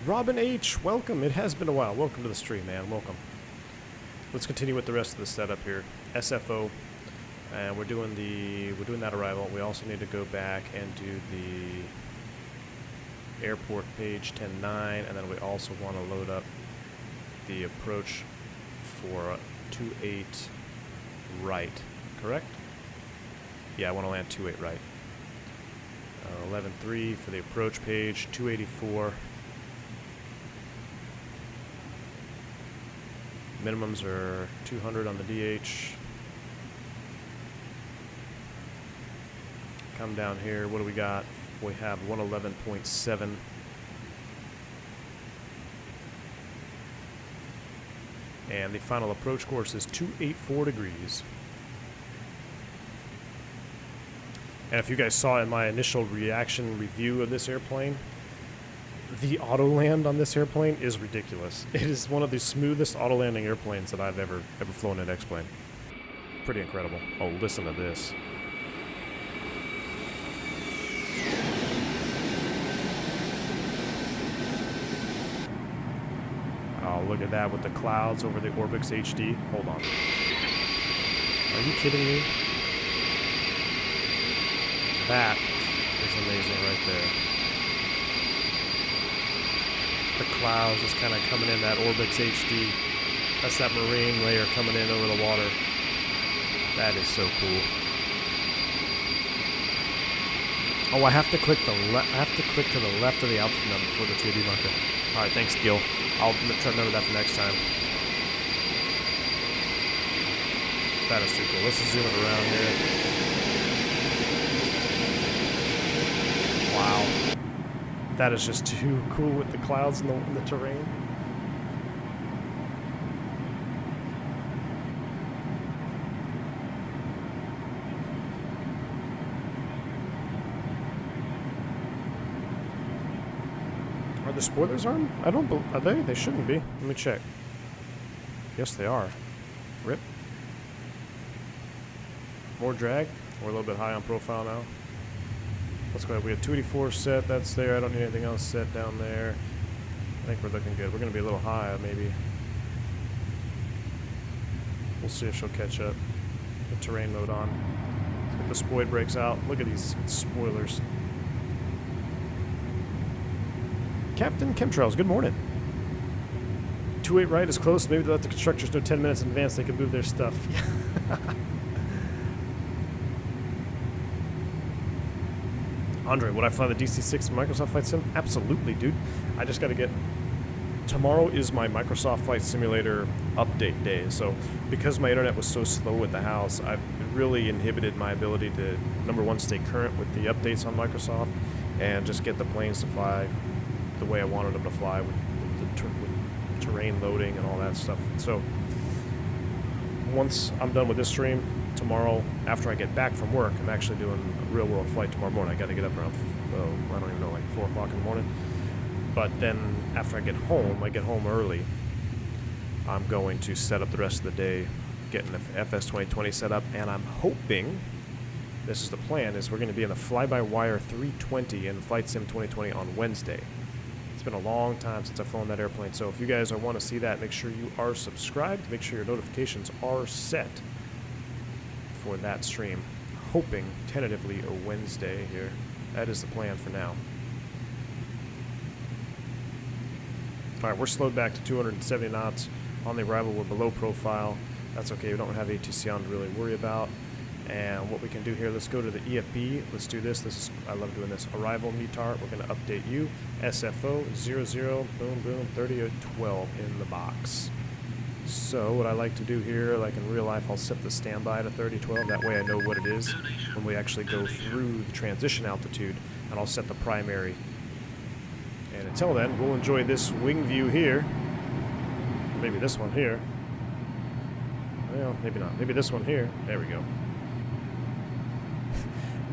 Robin H, welcome. It has been a while. Welcome to the stream, man. Welcome. Let's continue with the rest of the setup here. SFO. And we're doing that arrival. We also need to go back and do the airport page 10.9, and then we also want to load up the approach for 28 right. Correct? Yeah, I want to land 28 right. 11.3 for the approach page, 284. Minimums are 200 on the DH. Come down here. What do we got? We have 111.7. And the final approach course is 284 degrees. And if you guys saw in my initial reaction review of this airplane, the auto land on this airplane is ridiculous. It is one of the smoothest auto landing airplanes that I've ever flown in X-plane. Pretty incredible. Oh, listen to this. Oh, look at that with the clouds over the Orbix HD. Hold on. Are you kidding me? That is amazing right there. The clouds just kind of coming in, that Orbix HD. That's that marine layer coming in over the water. That is so cool. Oh, I have to click to the left of the altitude number for the 2D marker. All right, thanks, Gil. I'll try to remember that for next time. That is too cool. Let's zoom it around here. Wow. That is just too cool with the clouds and the terrain. Are the spoilers on? I don't believe. Are they? They shouldn't be. Let me check. Yes, they are. Rip. More drag. We're a little bit high on profile now. Let's go ahead. We have 284 set. That's there. I don't need anything else set down there. I think we're looking good. We're going to be a little high, maybe. We'll see if she'll catch up. Put terrain mode on. Let's get the spoid brakes out. Look at these spoilers. Captain Chemtrails, good morning. 28 right is close. Maybe they'll let the constructors know 10 minutes in advance they can move their stuff. Andre, would I fly the DC-6 Microsoft Flight Sim? Absolutely, dude. I just got to get... Tomorrow is my Microsoft Flight Simulator update day, so because my internet was so slow at the house, I've really inhibited my ability to, number one, stay current with the updates on Microsoft and just get the planes to fly the way I wanted them to fly with terrain loading and all that stuff. So once I'm done with this stream, tomorrow, after I get back from work, I'm actually doing a real-world flight tomorrow morning. I got to get up around, I don't even know, like 4 o'clock in the morning. But then after I get home early, I'm going to set up the rest of the day, getting the FS2020 set up, and I'm hoping, this is the plan, is we're going to be in the fly-by-wire 320 in Flight Sim 2020 on Wednesday. It's been a long time since I've flown that airplane, so if you guys want to see that, make sure you are subscribed, make sure your notifications are set for that stream. Hoping, tentatively, a Wednesday here. That is the plan for now. Alright, we're slowed back to 270 knots. On the arrival, we're below profile. That's okay, we don't have ATC on to really worry about. And what we can do here, let's go to the EFB. Let's do this. I love doing this. Arrival METAR, we're going to update you. SFO 00, boom, boom, 30 or 12 in the box. So what I like to do here, like in real life, I'll set the standby to 3012. That way I know what it is when we actually go through the transition altitude, and I'll set the primary. And until then, we'll enjoy this wing view here. Maybe this one here. Well, maybe not. Maybe this one here. There we go.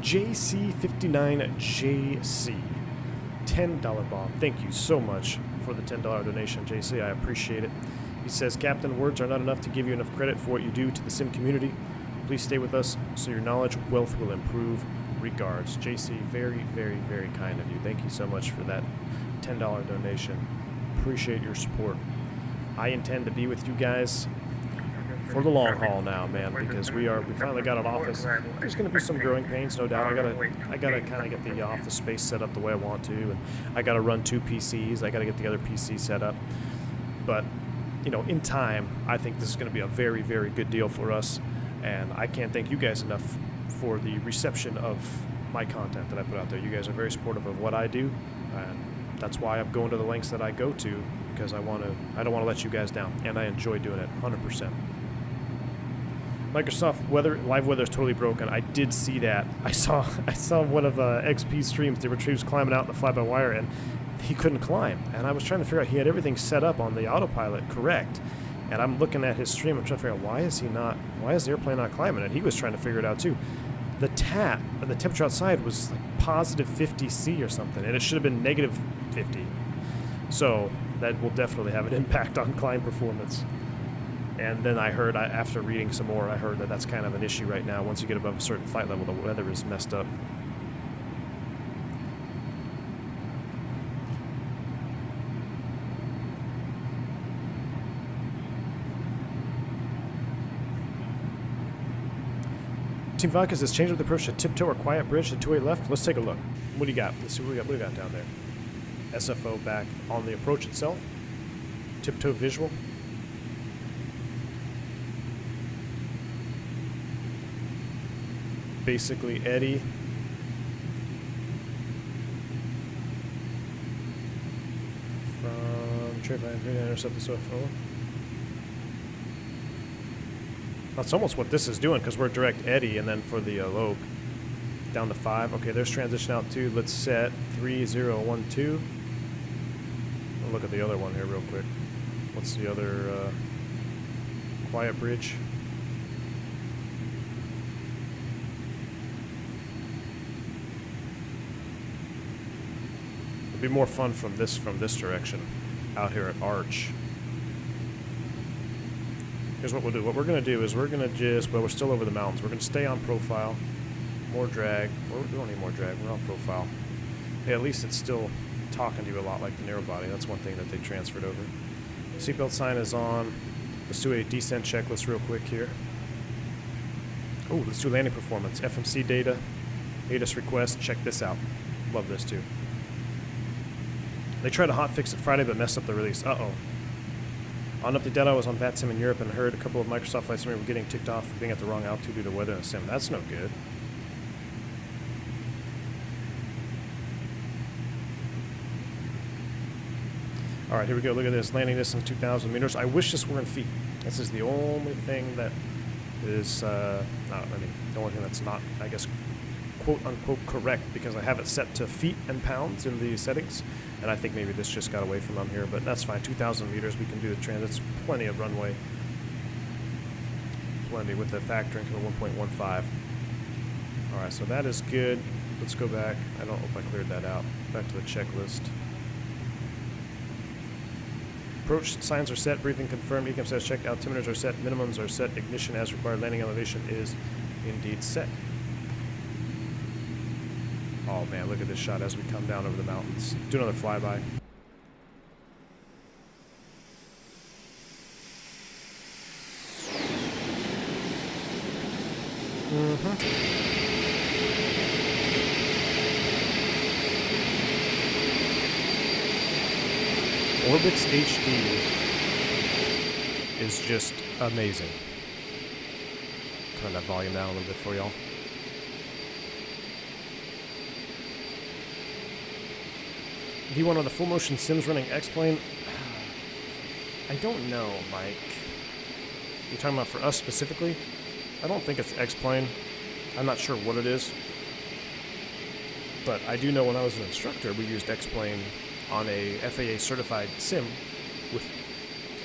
JC59JC. $10 bomb. Thank you so much for the $10 donation, JC. I appreciate it. He says, Captain, words are not enough to give you enough credit for what you do to the sim community. Please stay with us so your knowledge wealth will improve. Regards. JC, very, very, very kind of you. Thank you so much for that $10 donation. Appreciate your support. I intend to be with you guys for the long haul now, man, because we finally got an office. There's going to be some growing pains, no doubt. I gotta kind of get the office space set up the way I want to, and I gotta run 2 PCs. I gotta get the other PC set up. But you know, in time, I think this is going to be a very, very good deal for us, and I can't thank you guys enough for the reception of my content that I put out there. You guys are very supportive of what I do, and that's why I'm going to the lengths that I go to, because I don't want to let you guys down, and I enjoy doing it 100%. Microsoft live weather is totally broken. I did see that. I saw one of XP's streams. He was climbing out in the fly-by-wire, and he couldn't climb. And I was trying to figure out, he had everything set up on the autopilot correct. And I'm looking at his stream. I'm trying to figure out, why is the airplane not climbing? And he was trying to figure it out too. The temperature outside was like positive 50 C or something, and it should have been negative 50. So that will definitely have an impact on climb performance. And then I heard, after reading some more, I heard that that's kind of an issue right now. Once you get above a certain flight level, the weather is messed up. Team Vodka says, change up the approach to tiptoe or quiet bridge to 2-way left. Let's take a look. What do you got? Let's see what we got down there. SFO back on the approach itself. Tiptoe visual. Basically eddy. From trip line, intercept the SFO. That's almost what this is doing, because we're direct eddy, and then for the low down to 5. Okay, there's transition altitude. Let's set 3012. I'll look at the other one here real quick. What's the other quiet bridge? It'd be more fun from this direction, out here at Arch. Here's what we'll do. What we're going to do is we're going to we're still over the mountains. We're going to stay on profile. More drag. We don't need more drag. We're on profile. Hey, at least it's still talking to you a lot like the narrow body. That's one thing that they transferred over. Seatbelt sign is on. Let's do a descent checklist real quick here. Oh, let's do landing performance. FMC data. ATIS request. Check this out. Love this too. They tried to hotfix it Friday but messed up the release. Uh-oh. On update data, I was on VATSIM in Europe and heard a couple of Microsoft flights were getting ticked off for being at the wrong altitude due to weather in the sim. That's no good. All right, here we go. Look at this. Landing distance 2,000 meters. I wish this were in feet. This is the only thing that is, the only thing that's not, I guess, quote-unquote correct, because I have it set to feet and pounds in the settings. And I think maybe this just got away from them here, but that's fine. 2,000 meters, we can do the transit. It's plenty of runway. Plenty with the factoring to the 1.15. All right, so that is good. Let's go back. I don't know if I cleared that out. Back to the checklist. Approach signs are set. Briefing confirmed. ECAM says checked. Altimeters are set. Minimums are set. Ignition as required. Landing elevation is indeed set. Oh man, look at this shot as we come down over the mountains. Do another flyby. Orbix HD is just amazing. Turn that volume down a little bit for y'all. V1 on the full motion sims running X-Plane? I don't know, Mike. you're talking about for us specifically, I don't think it's X-Plane. I'm not sure what it is. But I do know when I was an instructor, we used X-Plane on a FAA certified sim.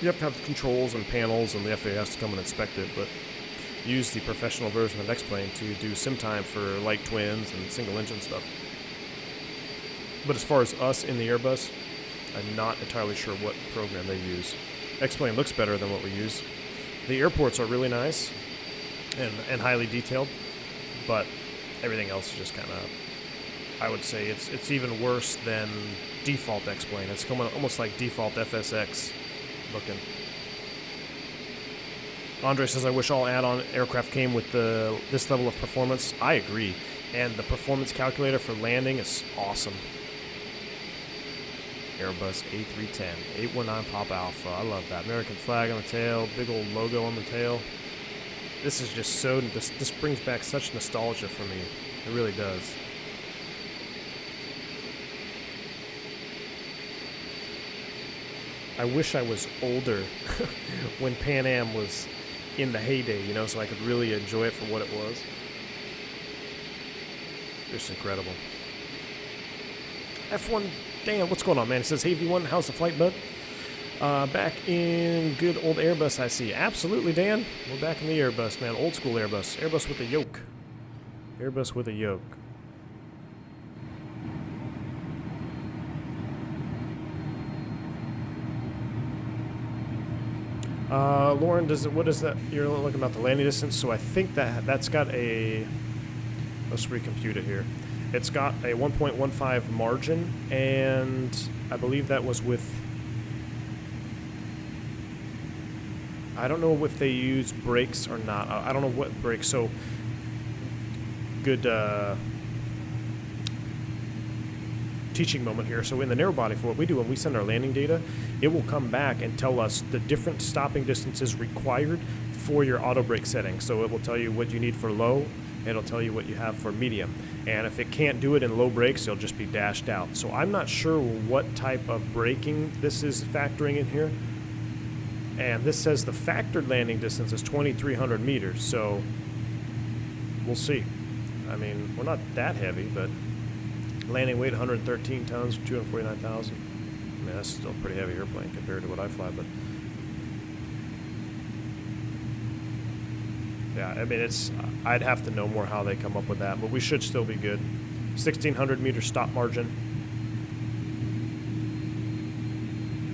You have to have controls and panels, and the FAA has to come and inspect it, but use the professional version of X-Plane to do sim time for light twins and single engine stuff. But as far as us in the Airbus, I'm not entirely sure what program they use. X-Plane looks better than what we use. The airports are really nice and highly detailed, but everything else is just kind of, I would say it's even worse than default X-Plane. It's almost like default FSX looking. Andre says, I wish all add-on aircraft came with this level of performance. I agree. And the performance calculator for landing is awesome. Airbus A310, 819 Pop Alpha. I love that. American flag on the tail, big old logo on the tail. This is just so, this brings back such nostalgia for me. It really does. I wish I was older when Pan Am was in the heyday, you know, so I could really enjoy it for what it was. Just incredible. F1, Dan, what's going on, man? It says, hey, V1, how's the flight, bud? Back in good old Airbus, I see. Absolutely, Dan. We're back in the Airbus, man. Old school Airbus. Airbus with a yoke. Airbus with a yoke. Lauren, what is that? You're looking about the landing distance, so I think that's got a, let's recompute it here. It's got a 1.15 margin, and I believe that was with, I don't know if they use brakes or not. I don't know what brakes, so good teaching moment here. So in the narrow body, for what we do when we send our landing data, it will come back and tell us the different stopping distances required for your auto brake setting. So it will tell you what you need for low, and it'll tell you what you have for medium. And if it can't do it in low brakes, it'll just be dashed out. So I'm not sure what type of braking this is factoring in here. And this says the factored landing distance is 2,300 meters, so we'll see. I mean, we're not that heavy, but landing weight 113 tons, 249,000. I mean, that's still a pretty heavy airplane compared to what I fly, but yeah, I mean, I'd have to know more how they come up with that, but we should still be good. 1,600 meter stop margin.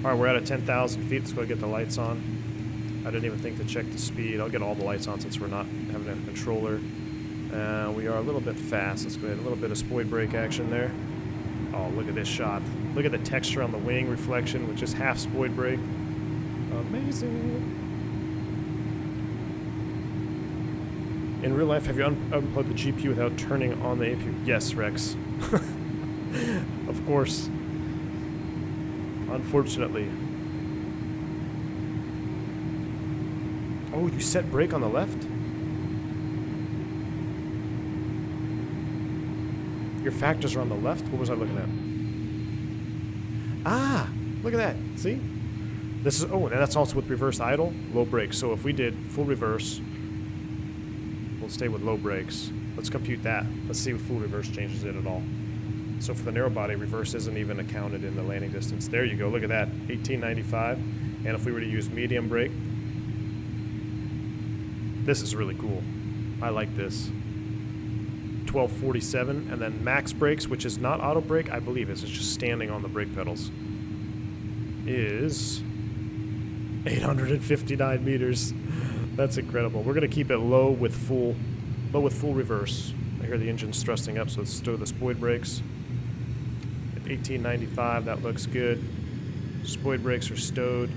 All right, we're at 10,000 feet. Let's go get the lights on. I didn't even think to check the speed. I'll get all the lights on since we're not having a controller. We are a little bit fast. Let's go ahead. A little bit of spoid brake action there. Oh, look at this shot. Look at the texture on the wing reflection with just half spoid brake. Amazing. In real life, have you unplugged the GPU without turning on the APU? Yes, Rex. Of course. Unfortunately. Oh, you set brake on the left? Your factors are on the left? What was I looking at? Ah, look at that. See? This is, oh, and that's also with reverse idle, low brakes. So if we did full reverse, we'll stay with low brakes. Let's compute that. Let's see if full reverse changes it at all. So for the narrow body, reverse isn't even accounted in the landing distance. There you go. Look at that. 1895. And if we were to use medium brake, this is really cool. I like this. 1247. And then max brakes, which is not auto brake, I believe it's just standing on the brake pedals, is 859 meters. That's incredible. We're going to keep it low with full reverse. I hear the engine's thrusting up, so let's stow the spoid brakes. At 1895, that looks good. Spoid brakes are stowed.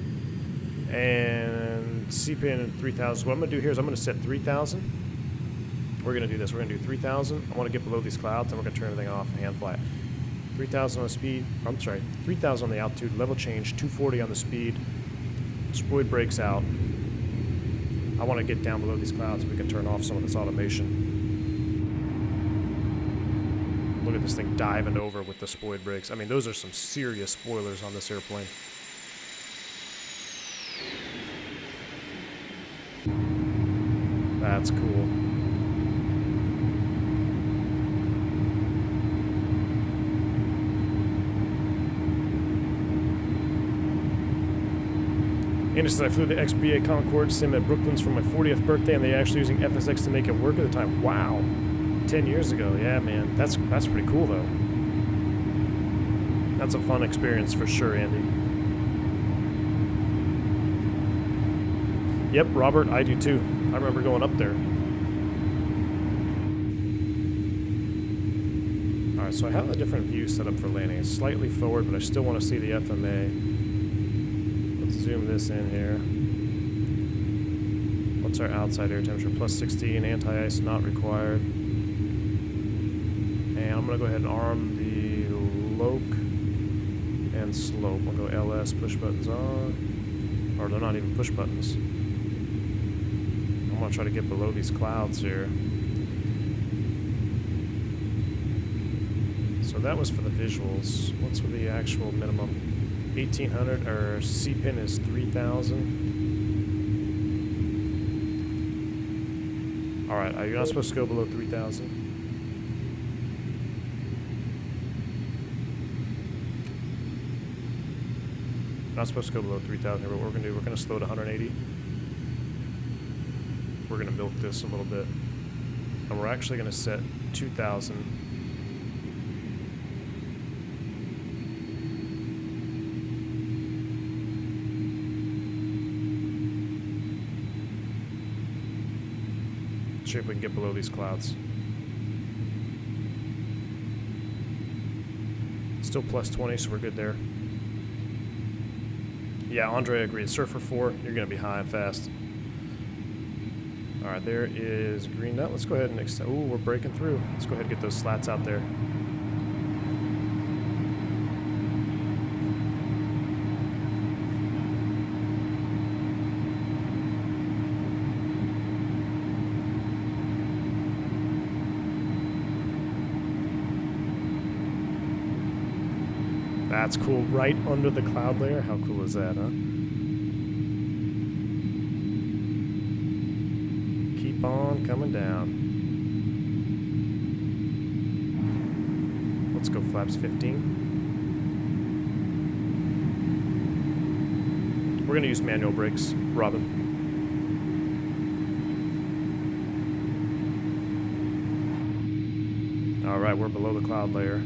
And C-pin 3000. What I'm going to do here is I'm going to set 3000. We're going to do this. We're going to do 3000. I want to get below these clouds, and we're going to turn everything off and hand fly it. 3000 on the speed. I'm sorry, 3000 on the altitude. Level change, 240 on the speed. Spoid brakes out. I want to get down below these clouds so we can turn off some of this automation. Look at this thing diving over with the spoid brakes. I mean, those are some serious spoilers on this airplane. That's cool. Anderson, I flew the XBA Concorde sim at Brooklyn's for my 40th birthday, and they actually using FSX to make it work at the time. Wow. 10 years ago. Yeah, man. That's pretty cool, though. That's a fun experience for sure, Andy. Yep, Robert, I do too. I remember going up there. Alright, so I have a different view set up for landing. It's slightly forward, but I still want to see the FMA. Let's zoom this in here. What's our outside air temperature? Plus 16, anti-ice not required. And I'm going to go ahead and arm the loc and slope. I'll go LS, push buttons on. Or they're not even push buttons. I'm going to try to get below these clouds here. So that was for the visuals. What's for the actual minimum? 1800, or C-pin is 3000. Alright, you're not supposed to go below 3000. Not supposed to go below 3000 here, but what we're going to do, we're going to slow to 180. We're going to milk this a little bit. And we're actually going to set 2000. See if we can get below these clouds. Still plus 20, so we're good there. Yeah, Andre agreed. Surfer 4, you're going to be high and fast. Alright, there is green nut. Let's go ahead and extend. Ooh, we're breaking through. Let's go ahead and get those slats out there. That's cool. Right under the cloud layer. How cool is that, huh? Keep on coming down. Let's go flaps 15. We're going to use manual brakes, Robin. All right, we're below the cloud layer.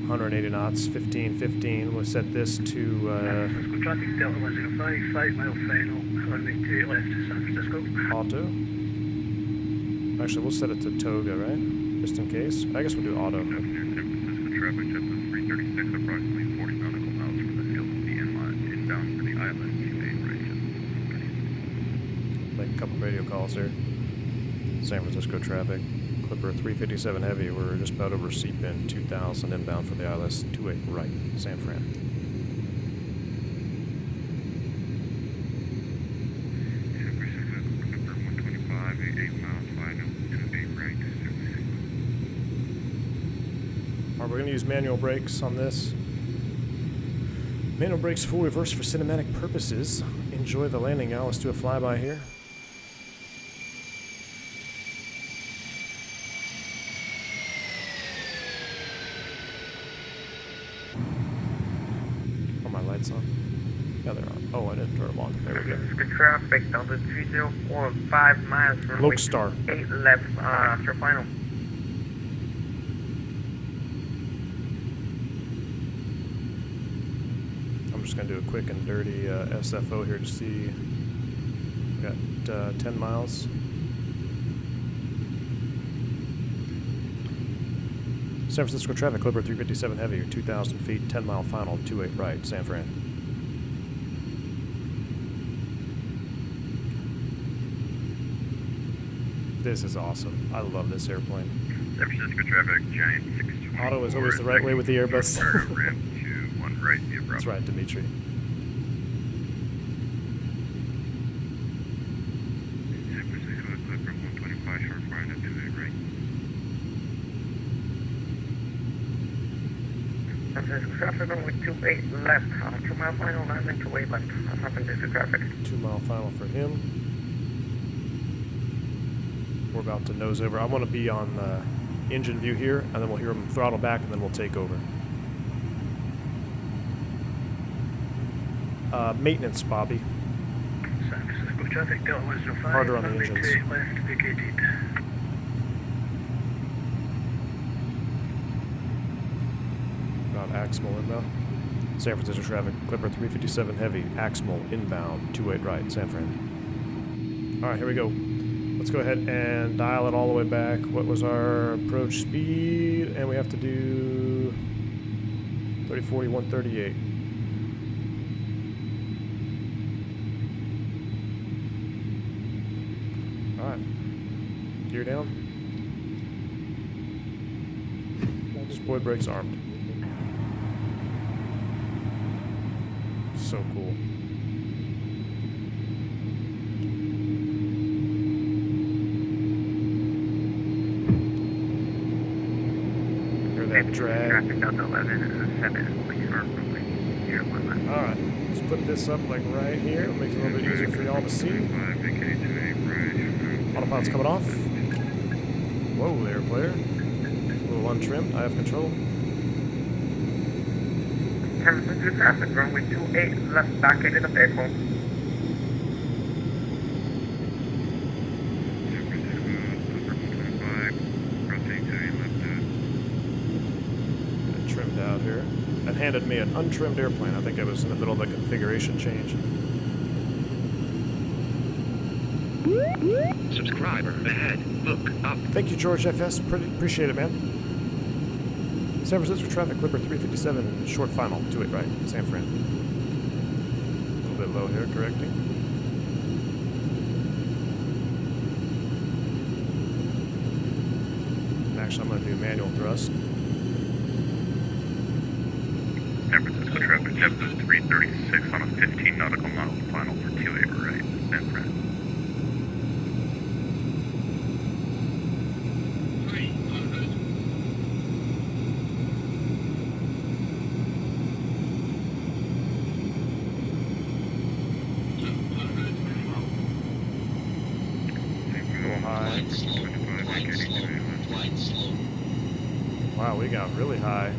180 knots, 15, 15. We'll set this to Francisco traffic Delta 105, 5 mile final, runway 28 left to San Francisco. auto. Actually, we'll set it to Toga, right? Just in case. I guess we'll do auto. San Francisco traffic jet to 336, approximately 40 nautical miles from the field of the inbound for the island. Make a couple radio calls here. San Francisco traffic. Clipper 357 heavy. We're just about over C-pin 2000 inbound for the ILS 28 right, San Fran. San Francisco Clipper 125, 8 miles final, 28 right. Alright, we're going to use manual brakes on this. Manual brakes full reverse for cinematic purposes. Enjoy the landing now. Let's do a flyby here. On. Yeah, they're on. Oh, I didn't turn them on. There we go. Good traffic, Delta 304, 5 miles from Lodestar. 8 left, after final. I'm just going to do a quick and dirty SFO here to see. We got 10 miles. San Francisco traffic, Clipper 357 heavy, 2,000 feet, 10 mile final, 28 right, San Fran. This is awesome. I love this airplane. San Francisco traffic, giant 624. Auto is always the right way with the Airbus. Ramp to 1 right, via Bravo. That's right, Dimitri. San Francisco Clipper 125, short final, 28 right. San Francisco traffic, runway 28 left, 2 mile final, landing 28 left, San Francisco traffic. 2 mile final for him. We're about to nose over. I want to be on engine view here, and then we'll hear them throttle back, and then we'll take over. Maintenance, Bobby. San Francisco traffic, Delta 105. Harder on the runway engines. 28 left, vacated. About Aximal inbound. San Francisco traffic, Clipper 357 heavy, Aximal inbound, 28 right, San Fran. Alright, here we go. Let's go ahead and dial it all the way back. What was our approach speed? And we have to do 30, 40, 138. Alright. Gear down. Spoil brakes armed. So cool. Hear that drag. Traffic Delta 11 7 please for runway 01 left. Alright, let's put this up like right here. It makes it a little bit easier for y'all to see. Autopilot's coming off. Whoa there, player. A little untrimmed. I have control. San Francisco traffic, runway 28 left, back into the vehicle. Trimmed out here. That handed me an untrimmed airplane. I think I was in the middle of a configuration change. Subscriber ahead. Look up. Thank you, George FS. Appreciate it, man. San Francisco traffic, Clipper 357, short final, 28 right, San Fran. A little bit low here, correcting. Actually, I'm going to do manual thrust. San Francisco traffic, depth is 336 on a 15 nautical mile final for 28 right, San Fran. Wow, we got really high. I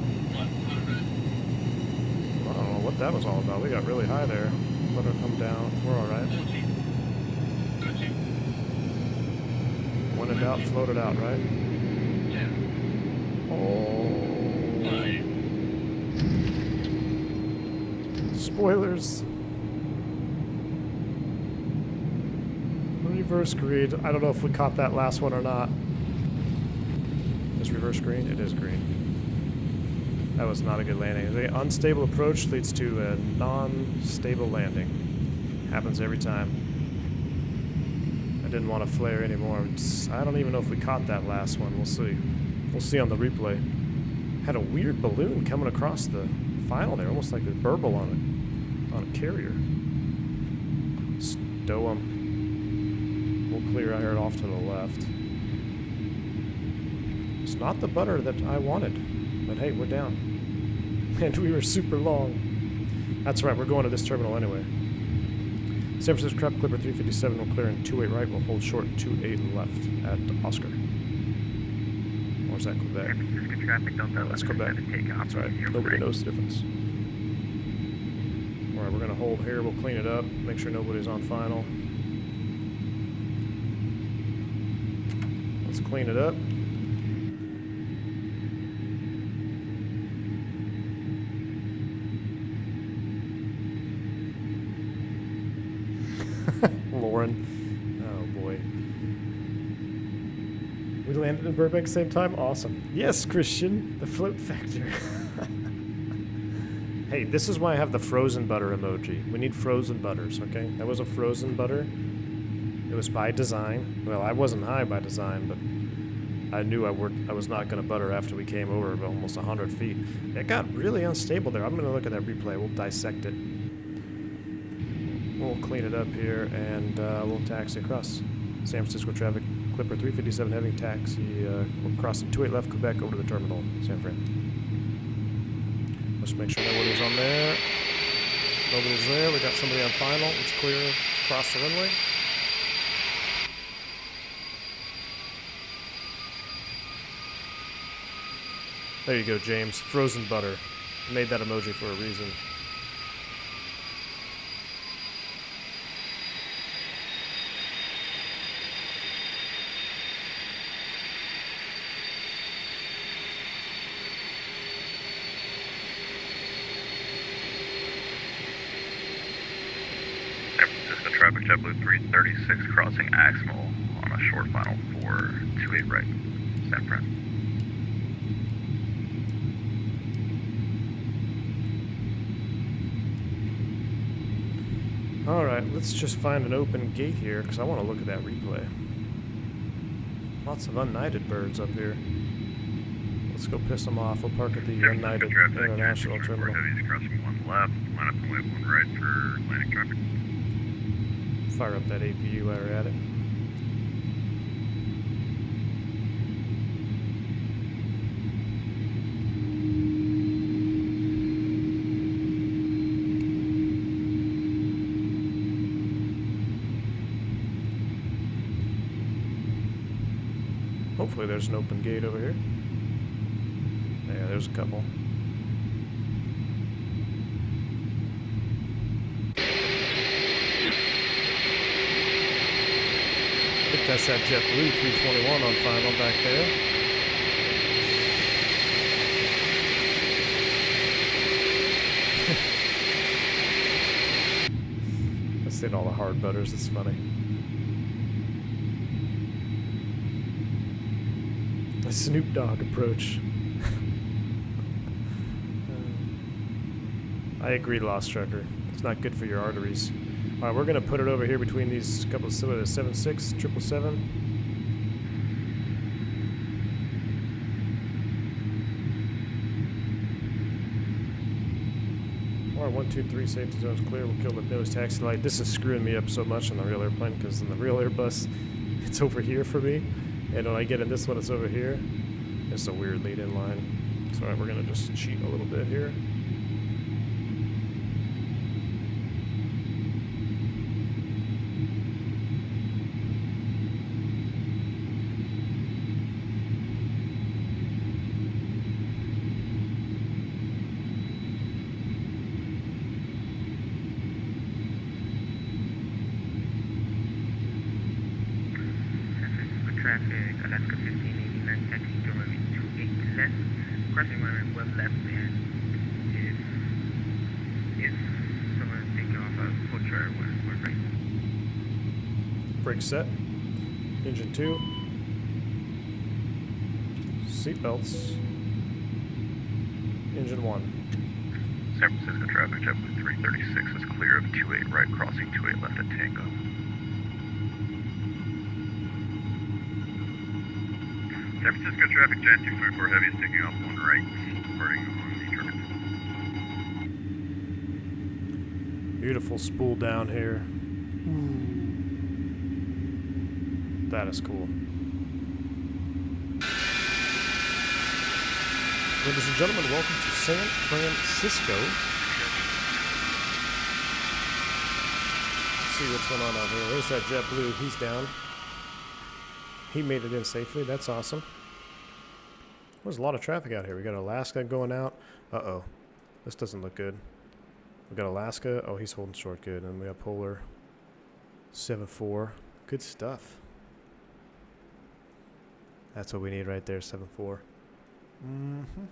don't know what that was all about. We got really high there. Let her come down. We're alright. When in doubt, float it out, right? Oh. Spoilers. Reverse green. I don't know if we caught that last one or not. Is reverse green? It is green. That was not a good landing. The unstable approach leads to a non-stable landing. Happens every time. I didn't want to flare anymore. I don't even know if we caught that last one. We'll see. We'll see on the replay. Had a weird balloon coming across the final there, almost like a burble on a carrier. Stow 'em. We'll clear out here off to the left. It's not the butter that I wanted, but hey, we're down. And we were super long. That's right, we're going to this terminal anyway. San Francisco traffic, Clipper 357 will clear in 28 right, we'll hold short 28 left at Oscar. Or is that Quebec? San Francisco traffic, Delta 11 That's Quebec. Takeoff. That's right, nobody knows the difference. Alright, we're going to hold here, we'll clean it up, make sure nobody's on final. Let's clean it up. Lauren. Oh boy. We landed in Burbank at the same time? Awesome. Yes, Christian. The float factor. Hey, this is why I have the frozen butter emoji. We need frozen butters, okay? That was a frozen butter. It was by design. Well, I wasn't high by design, but I knew I was not going to butter after we came over about almost 100 feet. It got really unstable there. I'm going to look at that replay. We'll dissect it. We'll clean it up here, and we'll taxi across. San Francisco traffic, Clipper 357 heavy taxi. We're crossing 28 left Quebec over to the terminal, San Fran. Let's make sure nobody's on there. Nobody's there. We got somebody on final. It's clear across the runway. There you go, James. Frozen butter. I made that emoji for a reason. San Francisco traffic, JetBlue 336 crossing Aximal on a short final 428 right, San Fran. Alright, let's just find an open gate here, because I want to look at that replay. Lots of unknighted birds up here. Let's go piss them off. We'll park at the unknighted international terminal. Heavies crossing 1 left, line up and wait 1 right for landing traffic. Fire up that APU while we're at it. Hopefully there's an open gate over here. Yeah, there's a couple. I think that's that JetBlue 321 on final back there. Let's hit all the hard butters, it's funny. A Snoop Dogg approach. I agree, Lost Trucker. It's not good for your arteries. Alright, we're going to put it over here between these couple of 76, 777. Or 123, safety zone's clear. We'll kill the nose taxi light. This is screwing me up so much on the real airplane because in the real Airbus, it's over here for me. And when I get in this one, it's over here. It's a weird lead-in line. So we're going to just cheat a little bit here. Traffic, Alaska 1589, taxi to runway 28 left, crossing runway 1 left, and if someone taking off a Poacher, we're right. Brake set. Engine 2. Seatbelts. Engine 1. San Francisco traffic, JetBlue 336 is clear of 28 right, crossing 28 left at Tango. San Francisco traffic, Jan 244 heavy is taking off 1 right, departing on the terminal. Beautiful spool down here. That is cool. Ladies and gentlemen, welcome to San Francisco. Let's see what's going on out here. There's that JetBlue. He's down. He made it in safely. That's awesome. There's a lot of traffic out here. We got Alaska going out. Uh-oh. This doesn't look good. We got Alaska. Oh, he's holding short good. And we got Polar 7-4. Good stuff. That's what we need right there, 7-4. Mm-hmm.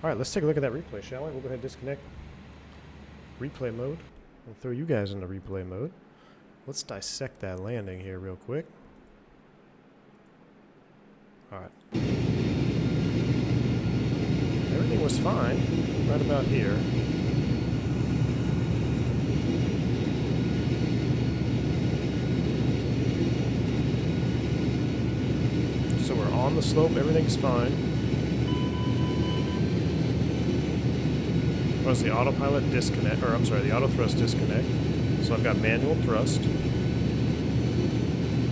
All right, let's take a look at that replay, shall we? We'll go ahead and disconnect replay mode. We'll throw you guys into replay mode. Let's dissect that landing here real quick. All right. Everything was fine right about here. So we're on the slope, everything's fine. Was the autopilot disconnect, or I'm sorry, the auto thrust disconnect. So I've got manual thrust.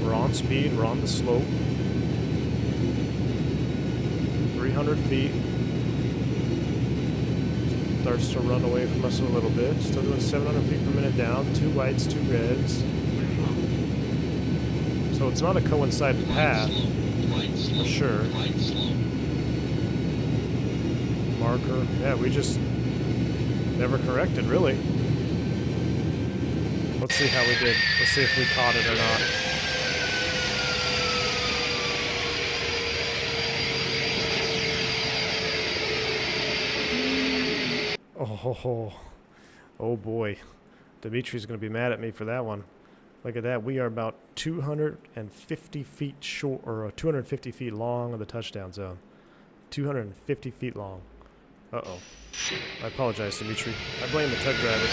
We're on speed, we're on the slope. 300 feet. Starts to run away from us a little bit. Still doing 700 feet per minute down. 2 whites, 2 reds. So it's not a coincided path, for sure. marker. Yeah, we just never corrected, really. Let's see how we did. Let's see if we caught it or not. Oh boy. Dimitri's going to be mad at me for that one. Look at that. We are about 250 feet short, or 250 feet long of the touchdown zone. 250 feet long. Uh-oh. I apologize, Dimitri. I blame the tug driver.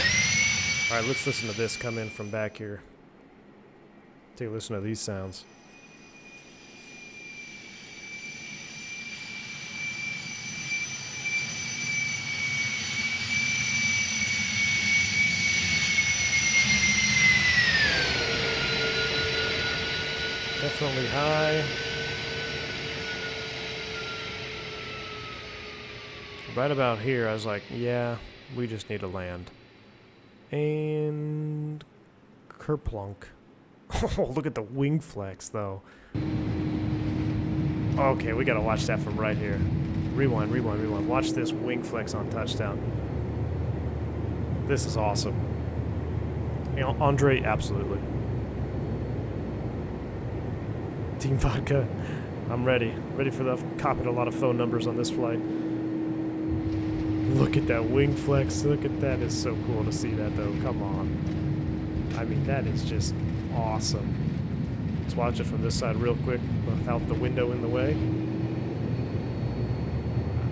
All right, let's listen to this come in from back here. Take a listen to these sounds. Definitely high. Right about here, I was like, yeah, we just need to land. And kerplunk. Oh, look at the wing flex, though. Okay, we gotta watch that from right here. Rewind, rewind, rewind. Watch this wing flex on touchdown. This is awesome. You know, Andre, absolutely. Team Vodka, I'm ready. Ready for the copied a lot of phone numbers on this flight. Look at that wing flex. Look at that. It's so cool to see that, though. Come on. I mean, that is just awesome. Let's watch it from this side real quick without the window in the way.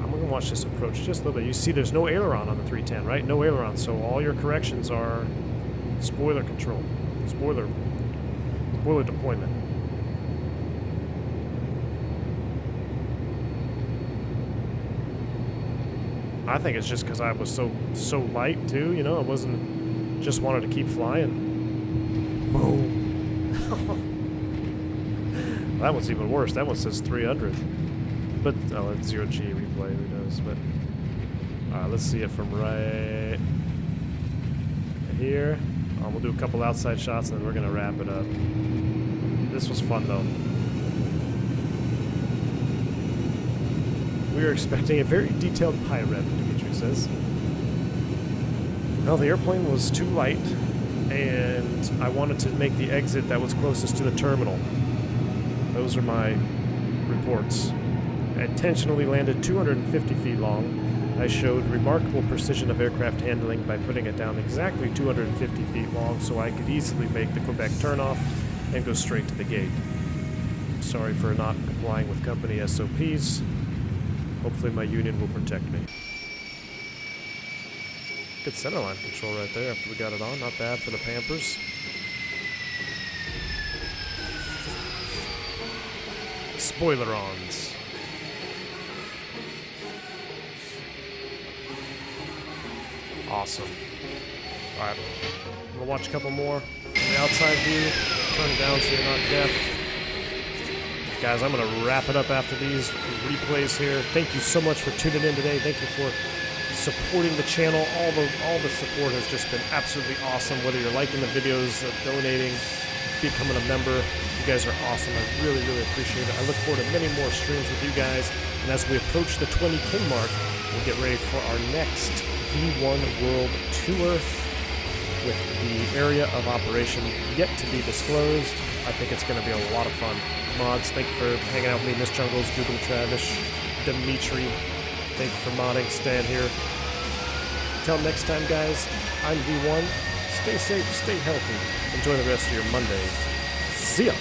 I'm going to watch this approach just a little bit. You see there's no aileron on the 310, right? No aileron. So all your corrections are spoiler control. Spoiler deployment. I think it's just because I was so light too, you know. I wasn't just wanted to keep flying. Boom. That one's even worse. That one says 300. But oh, it's 0G replay. Who knows? But all right, let's see it from right here. We'll do a couple outside shots and then we're gonna wrap it up. This was fun though. We were expecting a very detailed pilot, Dimitri says. Well, the airplane was too light, and I wanted to make the exit that was closest to the terminal. Those are my reports. I intentionally landed 250 feet long. I showed remarkable precision of aircraft handling by putting it down exactly 250 feet long so I could easily make the Quebec turnoff and go straight to the gate. Sorry for not complying with company SOPs. Hopefully my union will protect me. Good centerline control right there after we got it on. Not bad for the Pampers. Spoiler-ons. Awesome. Alright, I'm gonna watch a couple more from the outside view. Turn it down so you're not deaf. Guys, I'm going to wrap it up after these replays here. Thank you so much for tuning in today. Thank you for supporting the channel. All the support has just been absolutely awesome. Whether you're liking the videos, donating, becoming a member, you guys are awesome. I really, really appreciate it. I look forward to many more streams with you guys. And as we approach the 20K mark, we'll get ready for our next V1 World Tour with the area of operation yet to be disclosed. I think it's going to be a lot of fun. Mods, thank you for hanging out with me. Miss Jungles, Google Travis, Dimitri, thank you for modding, staying here. Until next time, guys, I'm V1. Stay safe, stay healthy. Enjoy the rest of your Monday. See ya!